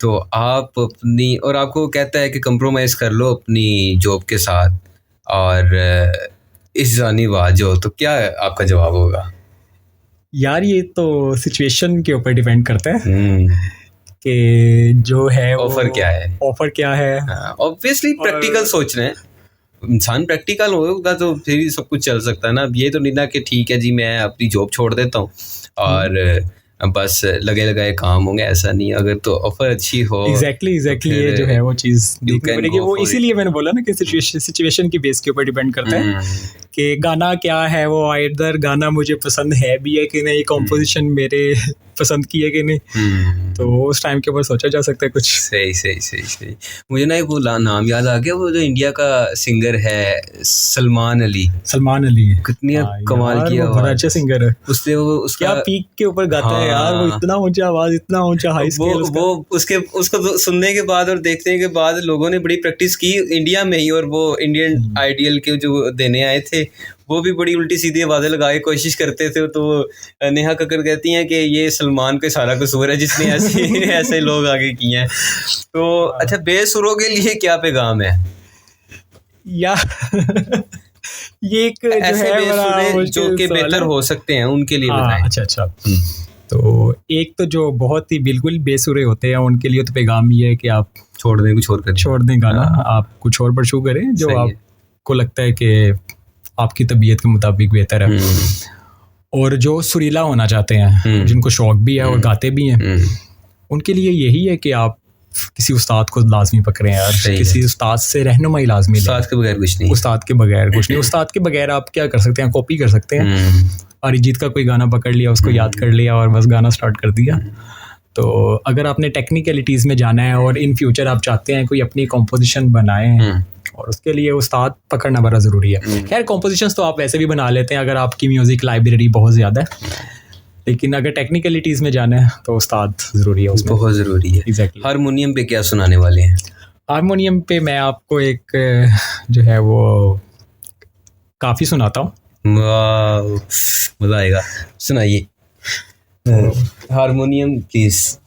B: तो आप अपनी और आपको कहता है कि कंप्रोमाइज़ कर लो अपनी जॉब के साथ और इस जानी बात हो तो क्या आपका जवाब होगा
A: यार ये तो सिचुएशन के ऊपर डिपेंड करता है कि जो है
B: ऑफर क्या है ऑब्वियसली प्रैक्टिकल सोच रहे हैं इंसान प्रैक्टिकल होगा तो फिर ही सब कुछ चल सकता है ना ये तो नहीं ना कि ठीक है जी मैं अपनी जॉब छोड़ देता हूँ और बस लगे लगाए काम होंगे ऐसा नहीं अगर तो ऑफर अच्छी हो
A: एग्जैक्टली ये जो है वो चीज़ देखने वो इसीलिए मैंने बोला ना कि सिचुएशन की बेस के ऊपर डिपेंड करता है कि गाना क्या है वो आइदर गाना मुझे पसंद है भी है कि नहीं कॉम्पोजिशन मेरे पसंद की है कि नहीं तो उस टाइम के ऊपर सोचा जा सकता है कुछ
B: सही मुझे ना एक वो नाम याद आ गया वो जो इंडिया का सिंगर है सलमान अली कितनी कमाल की आवाज़
A: बड़ा अच्छा सिंगर है
B: उसने वो उसका
A: पीक के ऊपर गाता है यार वो इतना ऊंचा आवाज इतना ऊंचा हाई स्केल
B: वो उसको सुनने के बाद और देखने के बाद लोगों ने बड़ी प्रैक्टिस की इंडिया में ही और वो इंडियन आइडियल के जो देने आए थे वो भी बड़ी उल्टी सीधी आवाज़ें लगा के कोशिश करते थे। तो नेहा कक्कड़ कहती हैं कि ये सलमान का सारा कसूर है जिसने ऐसे ऐसे लोग आगे किए हैं। तो अच्छा, बेसुरों के लिए क्या पैगाम है?
A: या ये एक जो
B: ऐसे
A: है बड़ा
B: बेसुरे जो
A: मुश्किल
B: कि
A: सवाल
B: बेहतर
A: है।
B: हो सकते हैं उनके लिए
A: हाँ,
B: बताएं।
A: अच्छा। तो एक तो जो बहुत ही बिल्कुल बेसुरे होते हैं उनके लिए तो पैगाम ये है कि आप
B: छोड़ दें, कुछ और करें।
A: छोड़ दें गाना, आप कुछ और परस्यू करें जो
B: सही है।
A: आपको लगता है कि आपकी तबीयत के मुताबिक बेहतर है। और जो सुरीला होना चाहते हैं, जिनको शौक भी है और गाते भी हैं, उनके लिए यही है कि आप किसी उस्ताद को लाजमी पकड़ें यार, किसी उस्ताद से रहनुमाई लाजमी लें।
B: उस्ताद के बगैर कुछ नहीं,
A: उस्ताद के बगैर कुछ नहीं। उस्ताद के बगैर आप क्या कर सकते हैं? कॉपी कर सकते हैं। अरिजीत का कोई गाना पकड़ लिया, उसको याद कर लिया और बस गाना स्टार्ट कर दिया। तो अगर आपने टेक्निकलिटीज़ में जाना है और इन फ्यूचर आप चाहते हैं कोई अपनी कॉम्पोजिशन बनाएं, और उसके लिए उस्ताद पकड़ना बड़ा ज़रूरी है। खैर कॉम्पोजिशंस तो आप वैसे भी बना लेते हैं अगर आपकी म्यूज़िक लाइब्रेरी बहुत ज़्यादा है, लेकिन अगर टेक्निकलिटीज़ में जाना है तो उस्ताद ज़रूरी है, उसमें
B: बहुत ज़रूरी है।
A: एग्जैक्टली।
B: हारमोनियम पे क्या सुनाने वाले हैं?
A: हारमोनियम पे मैं आपको एक जो है वो काफ़ी सुनाता हूँ।
B: मज़ा आएगा, सुनाइए। Harmonium please.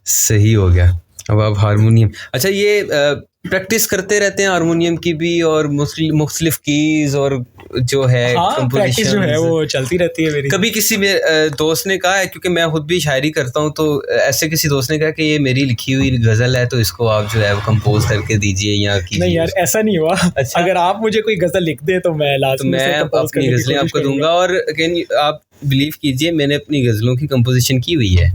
B: सही हो गया। अब आप हारमोनियम, अच्छा ये प्रैक्टिस करते रहते हैं हारमोनियम की भी, और मुख्तलिफ कीज और जो है
A: प्रैक्टिस जो है वो चलती रहती है मेरी।
B: कभी किसी दोस्त ने कहा है, क्योंकि मैं खुद भी शायरी करता हूँ, तो ऐसे किसी दोस्त ने कहा कि ये मेरी लिखी हुई गज़ल है तो इसको आप जो है वो कंपोज करके दीजिए या कीजिए?
A: नहीं यार, ऐसा नहीं हुआ। अच्छा? अगर आप मुझे कोई गज़ल लिख दे तो मैं
B: अपनी गज़लें आपको दूंगा, और आप बिलीव कीजिए मैंने अपनी गज़लों की कंपोजिशन की हुई है।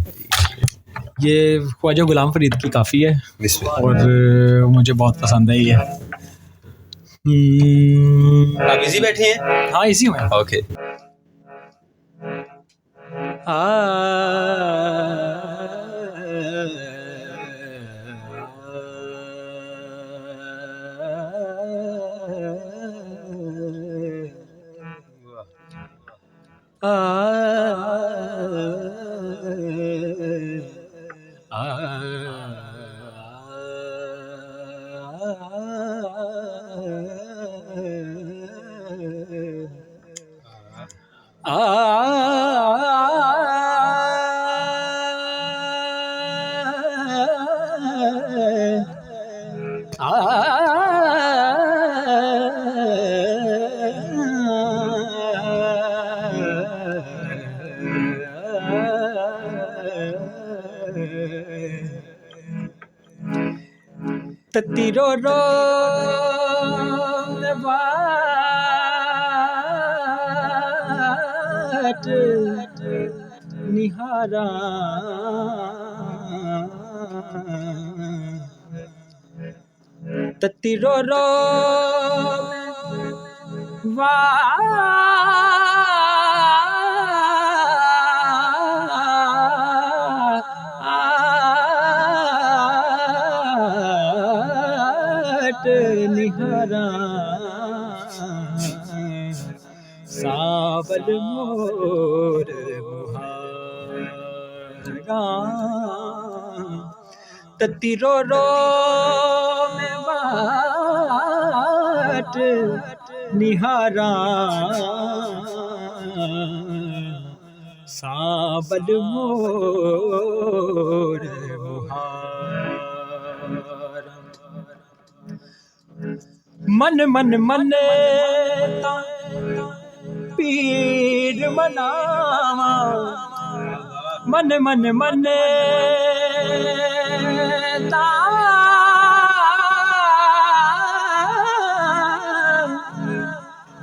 A: ये ख्वाजा गुलाम फरीद की काफ़ी है और मुझे बहुत पसंद है ये।
B: आप इजी बैठे हैं?
A: हाँ, इजी हुआ।
B: ओके।
A: ततीरो रो बाट निहारा ततीरो रो निहारा सावल मोर मुहारा ततीरो रो में बाट निहारा सावल मोर मुहारा मन मन मन पीर मनावा मन मन मन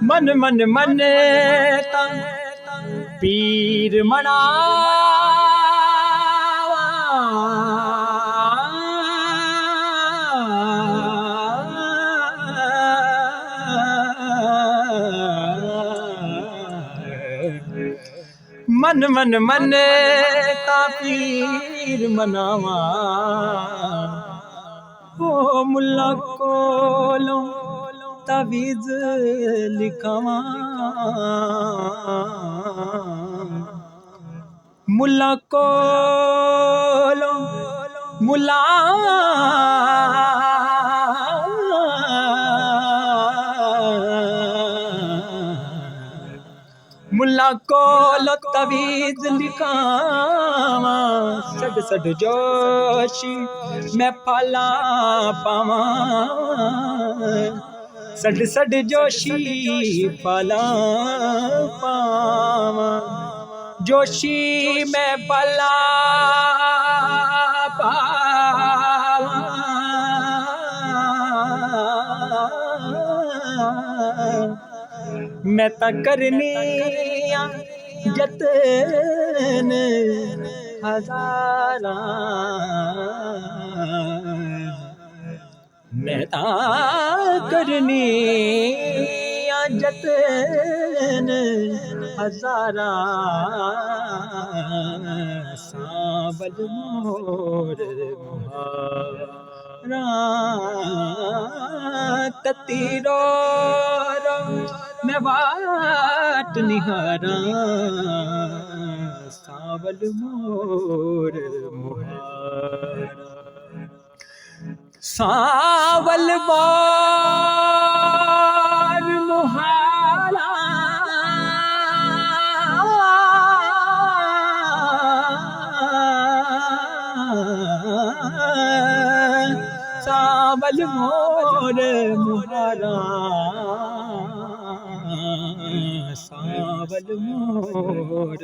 A: मन मन मन पीर मन मन मन तापीर मनावा ओ मुल्ला कोलों तावीज़ लिखावा मुल्ला कोलों मुल्ला ना कोलो तवीज लिखावा सड सड जोशी मैं फला पावा सड सड जोशी फला पावा जोशी मैं फला पावा मैं ता करनी जतन हजारा मैं ता करनी जतन हजारा सावल मोर मुहारा ततीरो मैं बाट निहारा सावल मोर मुहारा सावल मोर मुहारा सावल मोर मुहारा सावल मोर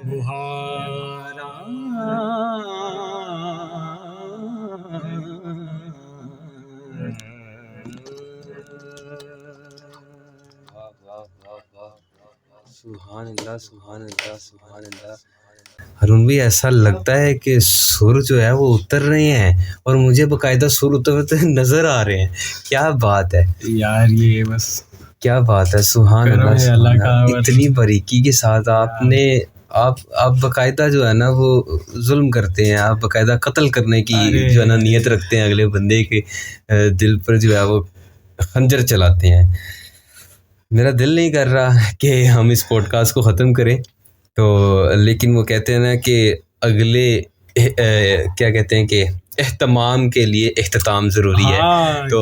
A: मुहारा
B: सुभान अल्लाह सुभान अल्लाह सुभान अल्लाह। हारून भाई ऐसा लगता है कि सुर जो है वो उतर रहे हैं और मुझे बकायदा सुर उतरते नजर आ रहे हैं। क्या बात है
A: यार, ये बस
B: क्या बात है। सुभान अल्लाह का इतनी बारीकी के साथ आपने आप बकायदा जो है ना वो जुल्म करते हैं, आप बकायदा कत्ल करने की जो है ना नीयत रखते हैं, अगले बंदे के दिल पर जो है वो खंजर चलाते हैं। मेरा दिल नहीं कर रहा कि हम इस पॉडकास्ट को ख़त्म करें, तो लेकिन वो कहते हैं ना कि अगले क्या कहते हैं कि एहतमाम के लिए एहतमाम ज़रूरी है। तो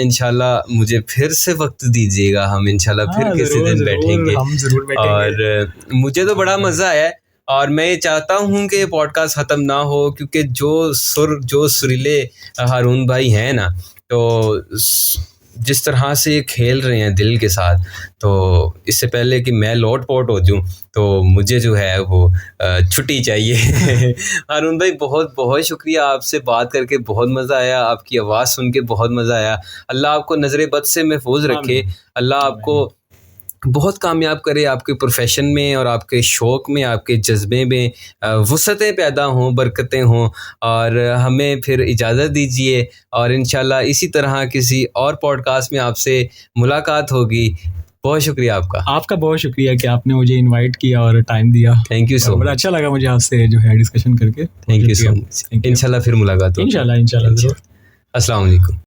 B: इंशाल्लाह मुझे फिर से वक्त दीजिएगा, हम इंशाल्लाह फिर किसी दिन बैठेंगे।
A: हम ज़रूर बैठेंगे।
B: और मुझे तो बड़ा मज़ा आया और मैं ये चाहता हूँ कि पॉडकास्ट ख़त्म ना हो, क्योंकि जो सुरीले हारून भाई हैं ना, तो जिस तरह से ये खेल रहे हैं दिल के साथ, तो इससे पहले कि मैं लौट पोट हो जाऊँ तो मुझे जो है वो छुट्टी चाहिए। हारून भाई बहुत बहुत शुक्रिया, आपसे बात करके बहुत मज़ा आया, आपकी आवाज़ सुन के बहुत मज़ा आया। अल्लाह आपको नज़र बद से महफूज रखे, अल्लाह आपको बहुत कामयाब करे आपके प्रोफेशन में और आपके शौक़ में, आपके जज्बे में वुसअतें पैदा हों, बरकतें हों। और हमें फिर इजाज़त दीजिए और इंशाल्लाह इसी तरह किसी और पॉडकास्ट में आपसे मुलाकात होगी। बहुत शुक्रिया आपका
A: बहुत शुक्रिया कि आपने मुझे इनवाइट किया और टाइम दिया।
B: Thank you so much.
A: बड़ा अच्छा लगा मुझे आपसे जो है डिस्कशन करके।
B: Thank you so much. इंशाल्लाह फिर मुलाकात होगी।
A: इंशाल्लाह ज़रूर।
B: अस्सलाम वालेकुम।